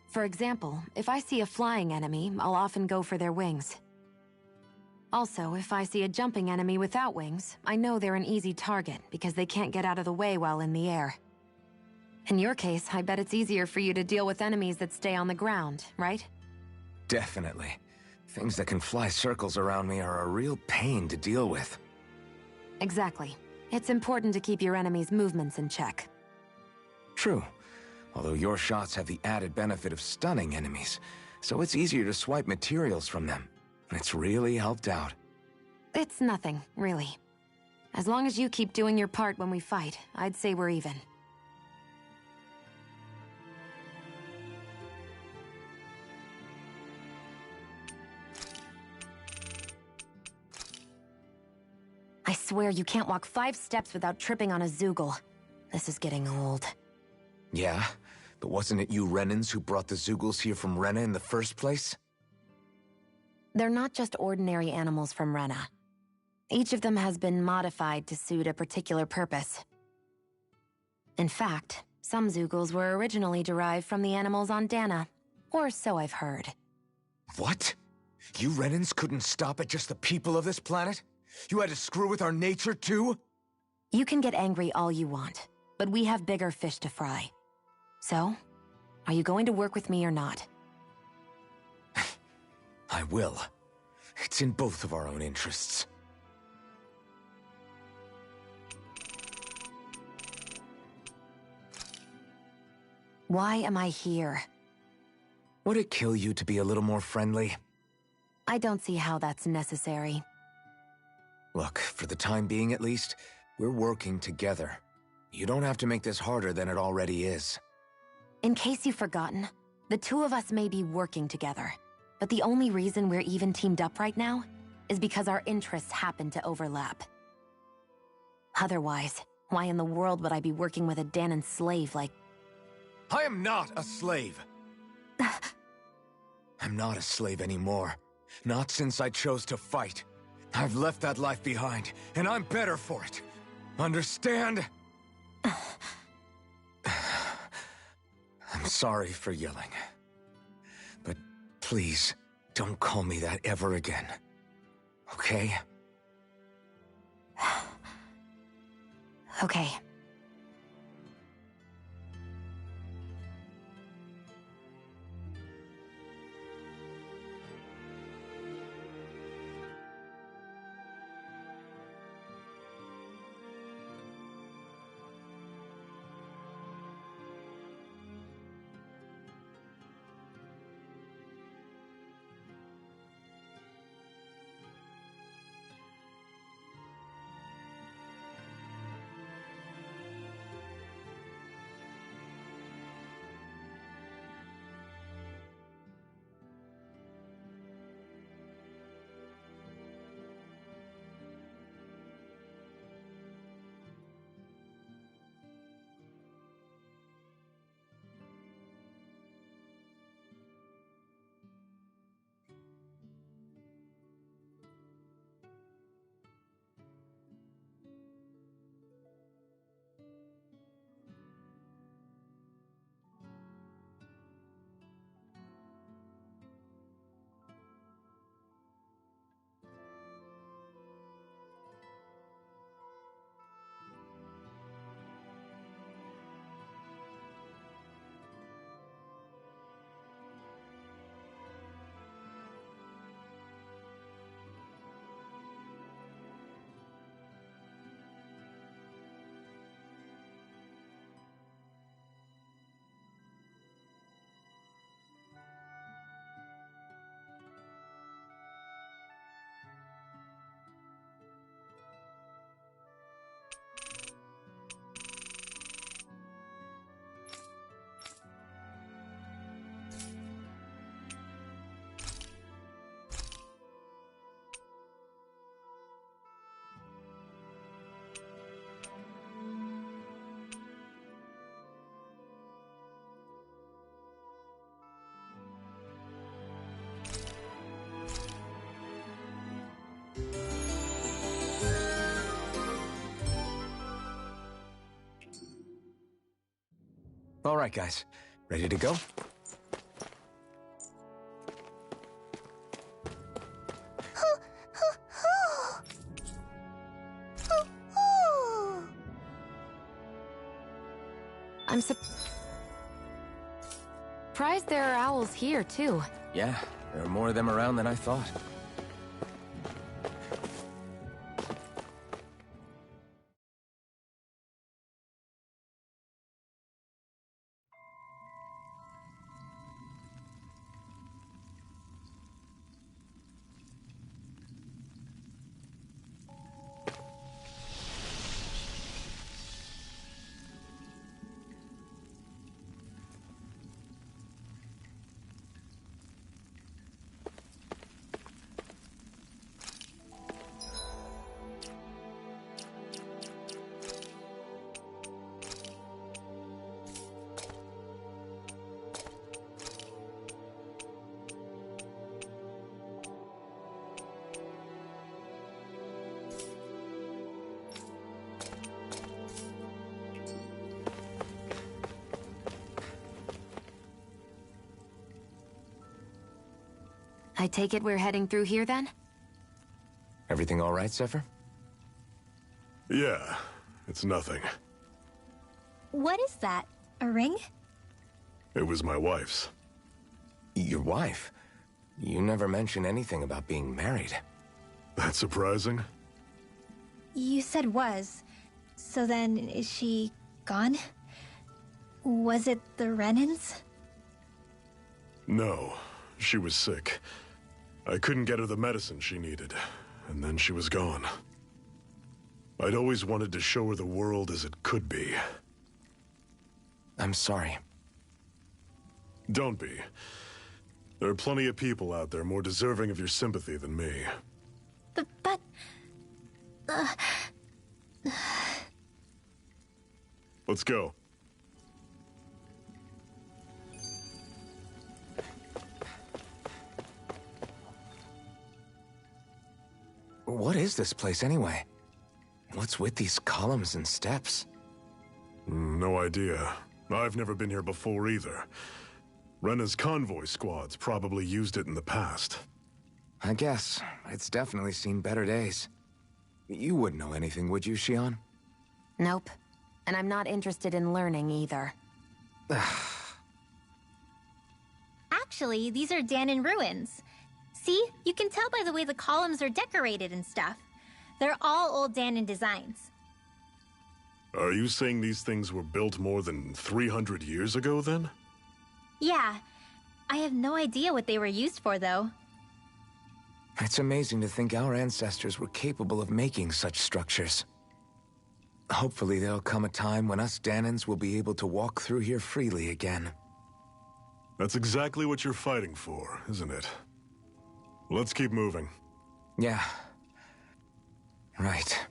For example, if I see a flying enemy, I'll often go for their wings. Also, if I see a jumping enemy without wings, I know they're an easy target because they can't get out of the way while in the air. In your case, I bet it's easier for you to deal with enemies that stay on the ground, right? Definitely. Things that can fly circles around me are a real pain to deal with. Exactly. It's important to keep your enemy's movements in check. True. Although your shots have the added benefit of stunning enemies, so it's easier to swipe materials from them. It's really helped out. It's nothing, really. As long as you keep doing your part when we fight, I'd say we're even. I swear you can't walk 5 steps without tripping on a Zoogle. This is getting old. Yeah? But wasn't it you Renans who brought the Zoogles here from Rena in the first place? They're not just ordinary animals from Rena. Each of them has been modified to suit a particular purpose. In fact, some Zoogles were originally derived from the animals on Dana, or so I've heard. What? You Renans couldn't stop at just the people of this planet? You had to screw with our nature too? You can get angry all you want, but we have bigger fish to fry. So, are you going to work with me or not? I will. It's in both of our own interests. Why am I here? Would it kill you to be a little more friendly? I don't see how that's necessary. Look, for the time being at least, we're working together. You don't have to make this harder than it already is. In case you've forgotten, the two of us may be working together, but the only reason we're even teamed up right now is because our interests happen to overlap. Otherwise, why in the world would I be working with a Danon slave like... I am not a slave! I'm not a slave anymore. Not since I chose to fight. I've left that life behind, and I'm better for it. Understand? I'm sorry for yelling. But please, don't call me that ever again. Okay? Okay. All right, guys. Ready to go? I'm surprised there are owls here, too. Yeah, there are more of them around than I thought. I take it we're heading through here, then? Everything all right, Zephyr? Yeah, it's nothing. What is that? A ring? It was my wife's. Your wife? You never mentioned anything about being married. That's surprising? You said was. So then, is she gone? Was it the Renans? No, she was sick. I couldn't get her the medicine she needed, and then she was gone. I'd always wanted to show her the world as it could be. I'm sorry. Don't be. There are plenty of people out there more deserving of your sympathy than me. But... Let's go. What is this place, anyway? What's with these columns and steps? No idea. I've never been here before either. Rena's convoy squads probably used it in the past. I guess. It's definitely seen better days. You wouldn't know anything, would you, Shion? Nope. And I'm not interested in learning either. Actually, these are Danon ruins. See? You can tell by the way the columns are decorated and stuff. They're all old Danon designs. Are you saying these things were built more than 300 years ago, then? Yeah. I have no idea what they were used for, though. It's amazing to think our ancestors were capable of making such structures. Hopefully there'll come a time when us Danons will be able to walk through here freely again. That's exactly what you're fighting for, isn't it? Let's keep moving. Yeah. Right.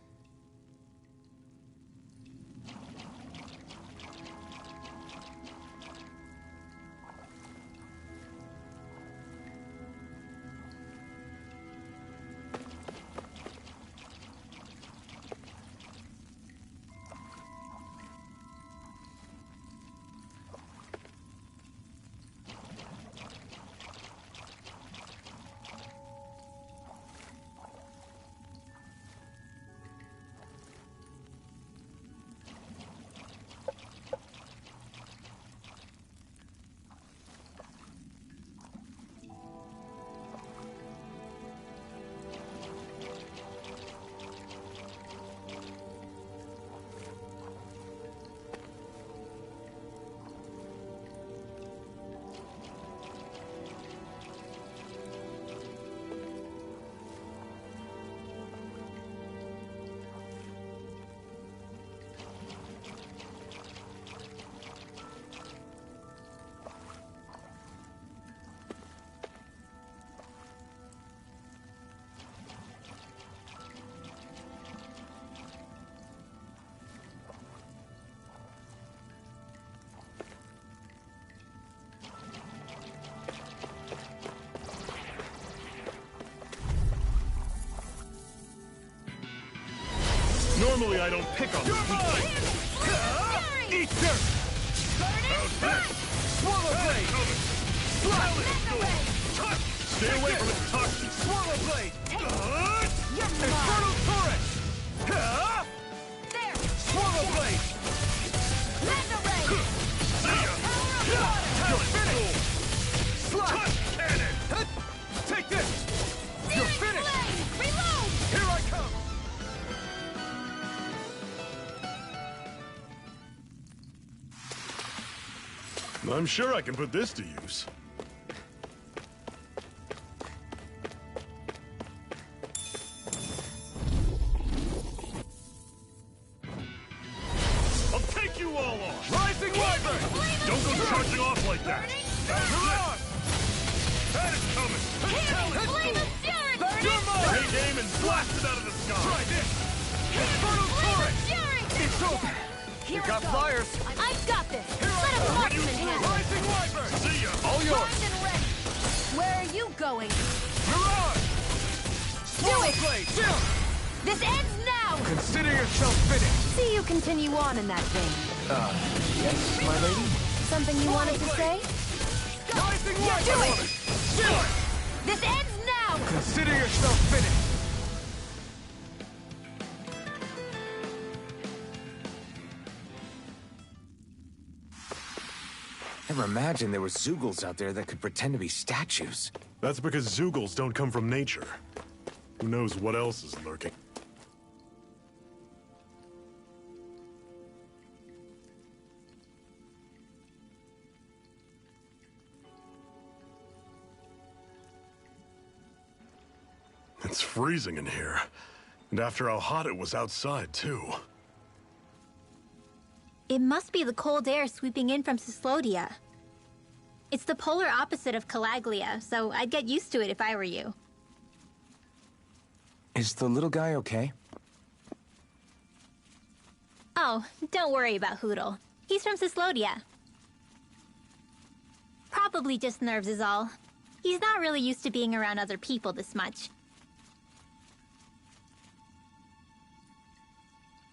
Normally I don't pick on people. Eat dirt! Swallow blade! Slap! Stay away from its toxins. Swallow blade! You're Infernal mine! turret! There! Swallow blade! Mega ray! See ya! You're finished! Slap! Cannon! Take this! You're Searing finished! flame! Reload! Here I come! I'm sure I can put this to use. I'll take you all on! Rising Wyvern! Don't go charging off like that! Hurrah! That is coming! Flame of fury! You're mine! Take aim and blast it out of the sky! Try this! Infernal turret! Fury! It's over! Here We got I go. flyers! I've got this! Here I Let a go. marksman handle it! Rising Wyvern! See ya! All yours! Primed and ready! Where are you going? Mirage! Swallow blade! Chill! This ends now! Consider yourself finished! See you continue on in that vein. Yes, my lady? Something you wanted to say? Rising Do Wyvern! it! Chill! This ends now! Consider yourself finished! Never imagined there were Zeugles out there that could pretend to be statues. That's because Zeugles don't come from nature. Who knows what else is lurking? It's freezing in here. And after how hot it was outside, too. It must be the cold air sweeping in from Cyslodia. It's the polar opposite of Calaglia, so I'd get used to it if I were you. Is the little guy okay? Oh, don't worry about Hootle. He's from Cyslodia. Probably just nerves is all. He's not really used to being around other people this much.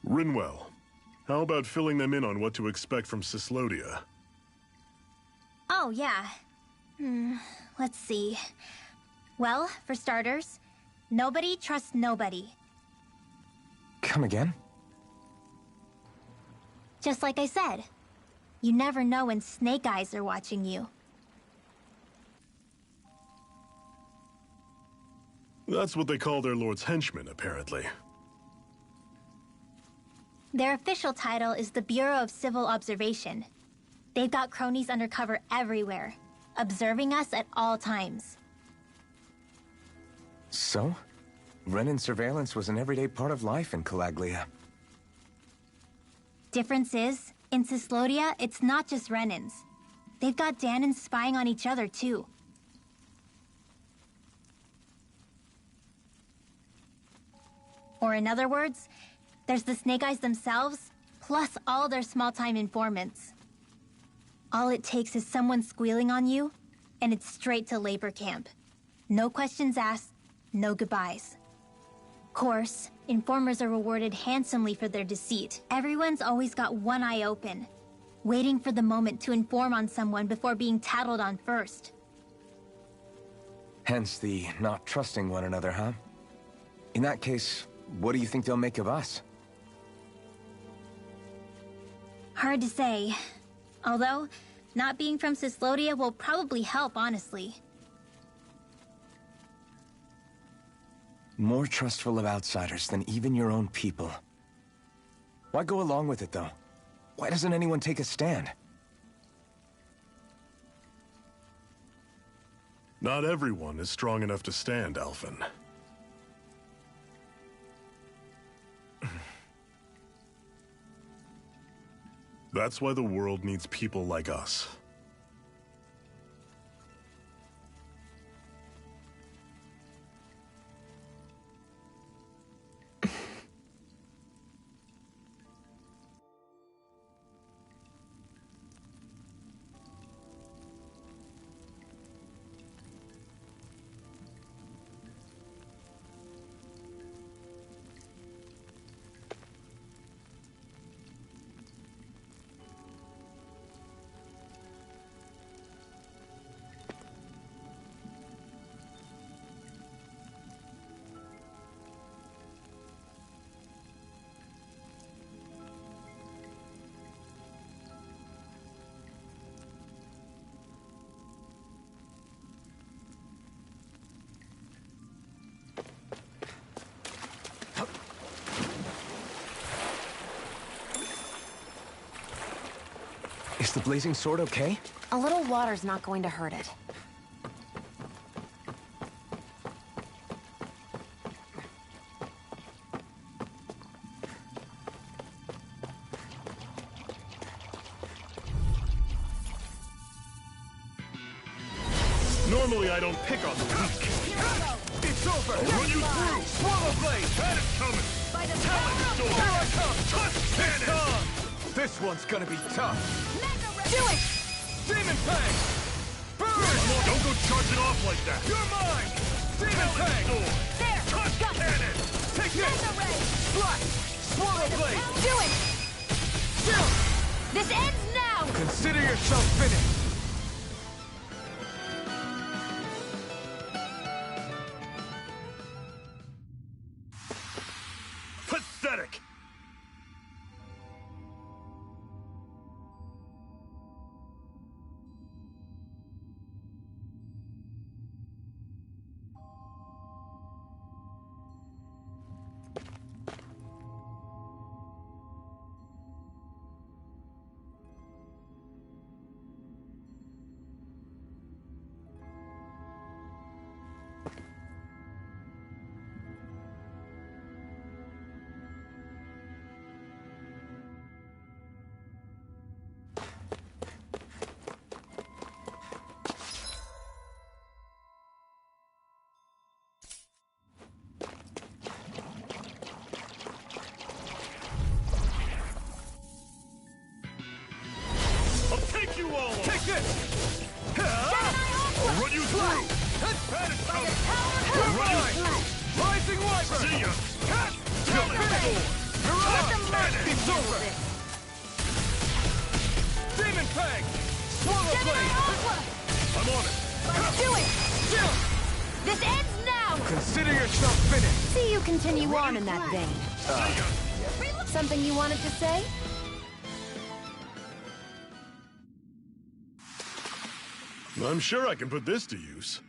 Rinwell, how about filling them in on what to expect from Cyslodia? Oh, yeah. Let's see. Well, for starters, nobody trusts nobody. Come again? Just like I said. You never know when Snake Eyes are watching you. That's what they call their lord's henchmen, apparently. Their official title is the Bureau of Civil Observation. They've got cronies undercover everywhere, observing us at all times. So? Renin surveillance was an everyday part of life in Calaglia. Difference is, in Cyslodia, it's not just Renins. They've got Danins spying on each other, too. Or in other words, there's the Snake Eyes themselves, plus all their small-time informants. All it takes is someone squealing on you, and it's straight to labor camp. No questions asked, no goodbyes. Course, informers are rewarded handsomely for their deceit. Everyone's always got one eye open, waiting for the moment to inform on someone before being tattled on first. Hence the not trusting one another, huh? In that case, what do you think they'll make of us? Hard to say. Although, not being from Cyslodia will probably help, honestly. More trustful of outsiders than even your own people. Why go along with it, though? Why doesn't anyone take a stand? Not everyone is strong enough to stand, Alphen. That's why the world needs people like us. Is the blazing sword okay? A little water's not going to hurt it. Normally I don't pick on the weak. It's over! I'll run you through! Swallow blade! That is coming! By the Talon sword! Here I come! Tusk cannon! This one's gonna be tough! Do it! Demon Fang! Burn! Don't go charging off like that! You're mine! Demon Talon Fang! sword! There! Tusk Got it! cannon! Take this! Slash! Swallow blade! Do it! Still! This ends now! Consider yourself finished! Pathetic! I'll take you all on! Take this! I'll run you through! That is coming! I'll run you through! Rising Wyvern! See ya! Talon sword! Mirage! It's over! Demon Fang! Swallow blade! I'm on it! Do it! Still! This ends now! Consider yourself finished! See you continue on in that vein. See ya! Something you wanted to say? I'm sure I can put this to use.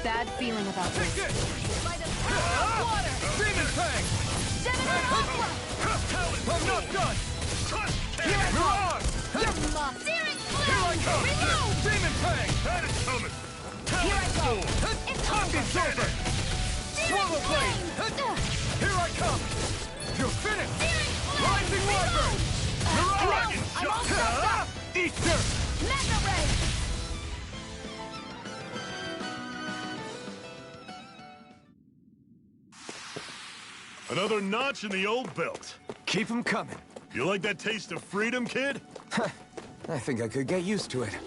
Bad feeling about Take this. this! By the power of water! Demon Fang! Gemini Aqua! I'm not done! Here I Mirage! come! You're muff! Searing Here I Flash! come! Reload! Demon Fang! That is coming! Here I go! It's over! It's over! Swallow blade! Here I come! You're finished! Searing Flash! Rising Wyvern! Mirage! I'm all stopped up! Eat dirt! Mega Ray! Another notch in the old belt. Keep 'em coming. You like that taste of freedom, kid? I think I could get used to it.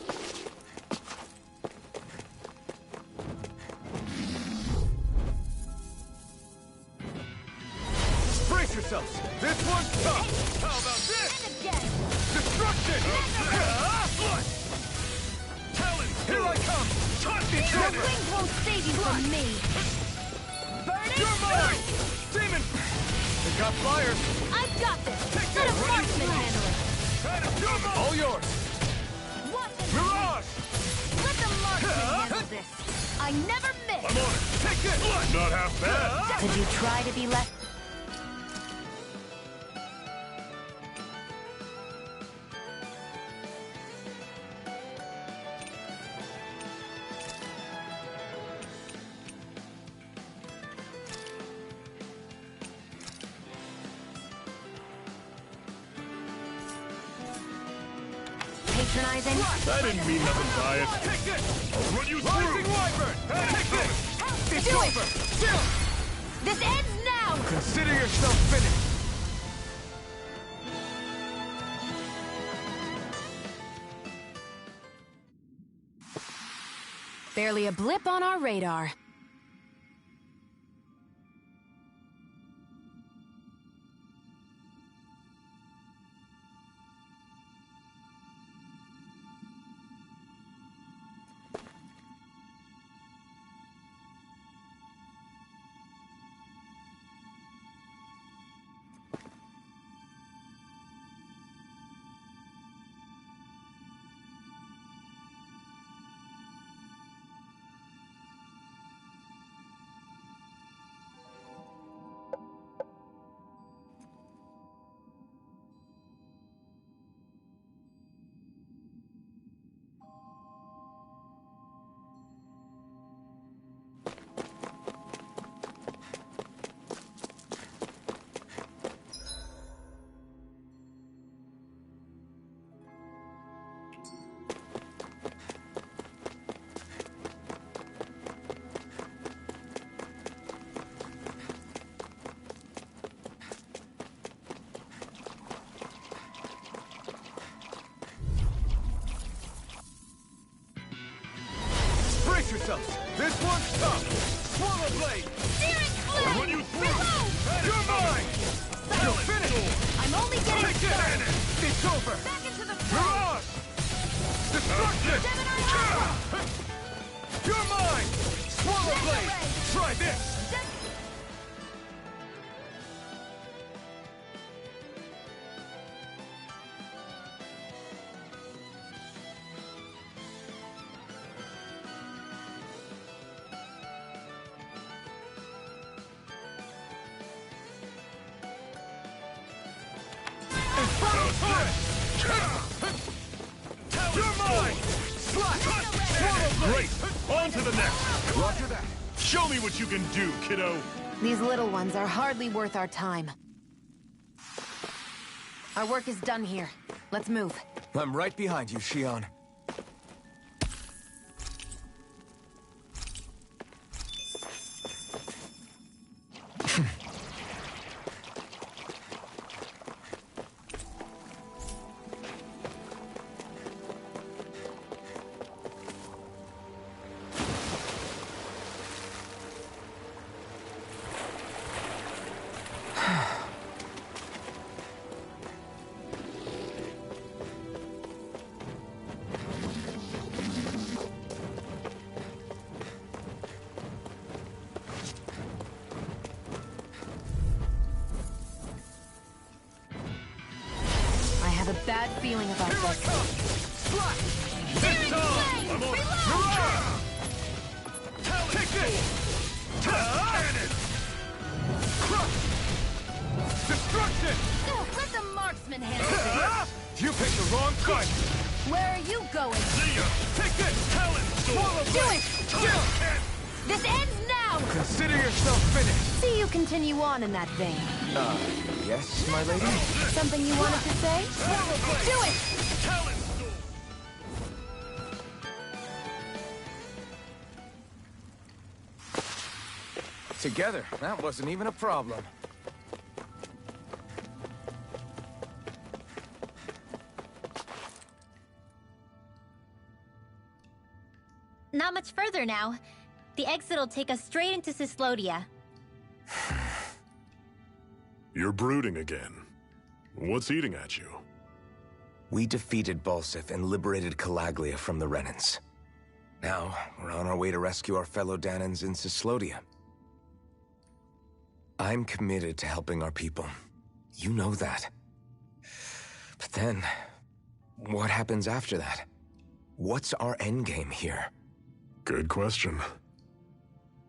Brace yourselves! This one's tough! How about this? And again! Destruction! Talon! Here I come! It's Your over! wings won't save you from me! Burning You're mine! Demon! They got fire! I've got this! Take Let a that! marksman handle it! All yours! Watch it! Not half bad! Could you try to be less... Patronizing? I didn't mean nothing by it. Take it! I'll run you Rising through! Wyvern! Take it! It's Do it! over! Chill! This ends now! Consider yourself finished! Barely a blip on our radar. Brace yourselves! This one's tough! Swallow blade! Steering I'll fluid! run you through! Reload! You're mine! You're finished! I'm only getting Take it! started! It's over! Back into the You're front! on! Destruction! Gemini Alpha! You're mine! Swallow blade! Try this! Infernal turret! You're mine! Slash! Swallow blade! Great! On to the next! Roger that! Show me what you can do, kiddo! These little ones are hardly worth our time. Our work is done here. Let's move. I'm right behind you, Shion. I have a bad feeling about Here I this. come! Slash! This time! I'm on! You're on! Take it! Cannon! Crush! Destruction! Let the marksman handle it! You picked the wrong fight! Where are you going? See ya! Take it! Talon Swallow Do blade! it! Chill! This ends now! Consider yourself finished! See you continue on in that vein. Yes, my lady? Something you wanted to say? Swallow blade! Do it! Talon Sword! Together, that wasn't even a problem. Not much further now. The exit'll take us straight into Cyslodia. You're brooding again. What's eating at you? We defeated Balsif and liberated Calaglia from the Renans. Now, we're on our way to rescue our fellow Danans in Cyslodia. I'm committed to helping our people. You know that. But then, what happens after that? What's our endgame here? Good question.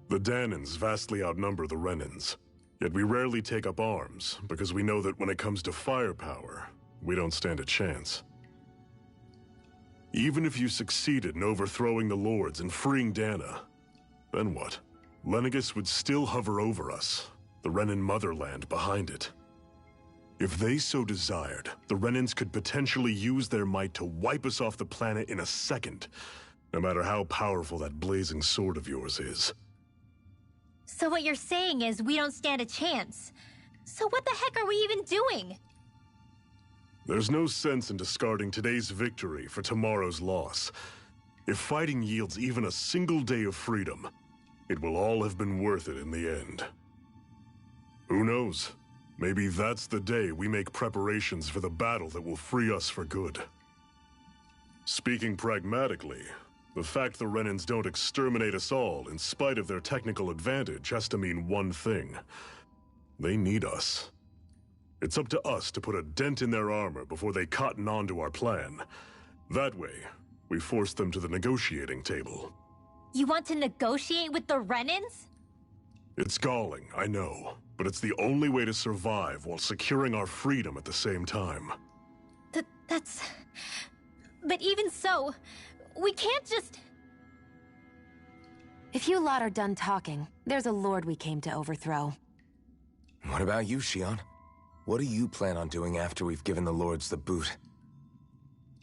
The Danans vastly outnumber the Renans. Yet we rarely take up arms, because we know that when it comes to firepower, we don't stand a chance. Even if you succeeded in overthrowing the Lords and freeing Dana, then what? Lenegis would still hover over us, the Renan motherland behind it. If they so desired, the Renans could potentially use their might to wipe us off the planet in a second, no matter how powerful that blazing sword of yours is. So what you're saying is we don't stand a chance. So what the heck are we even doing? There's no sense in discarding today's victory for tomorrow's loss. If fighting yields even a single day of freedom, it will all have been worth it in the end. Who knows? Maybe that's the day we make preparations for the battle that will free us for good. Speaking pragmatically, the fact the Renans don't exterminate us all in spite of their technical advantage has to mean one thing. They need us. It's up to us to put a dent in their armor before they cotton on to our plan. That way, we force them to the negotiating table. You want to negotiate with the Renans? It's galling, I know, but it's the only way to survive while securing our freedom at the same time. That's... But even so, we can't just... If you lot are done talking, there's a lord we came to overthrow. What about you, Shion? What do you plan on doing after we've given the lords the boot?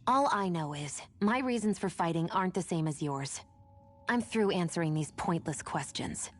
All I know is, my reasons for fighting aren't the same as yours. I'm through answering these pointless questions.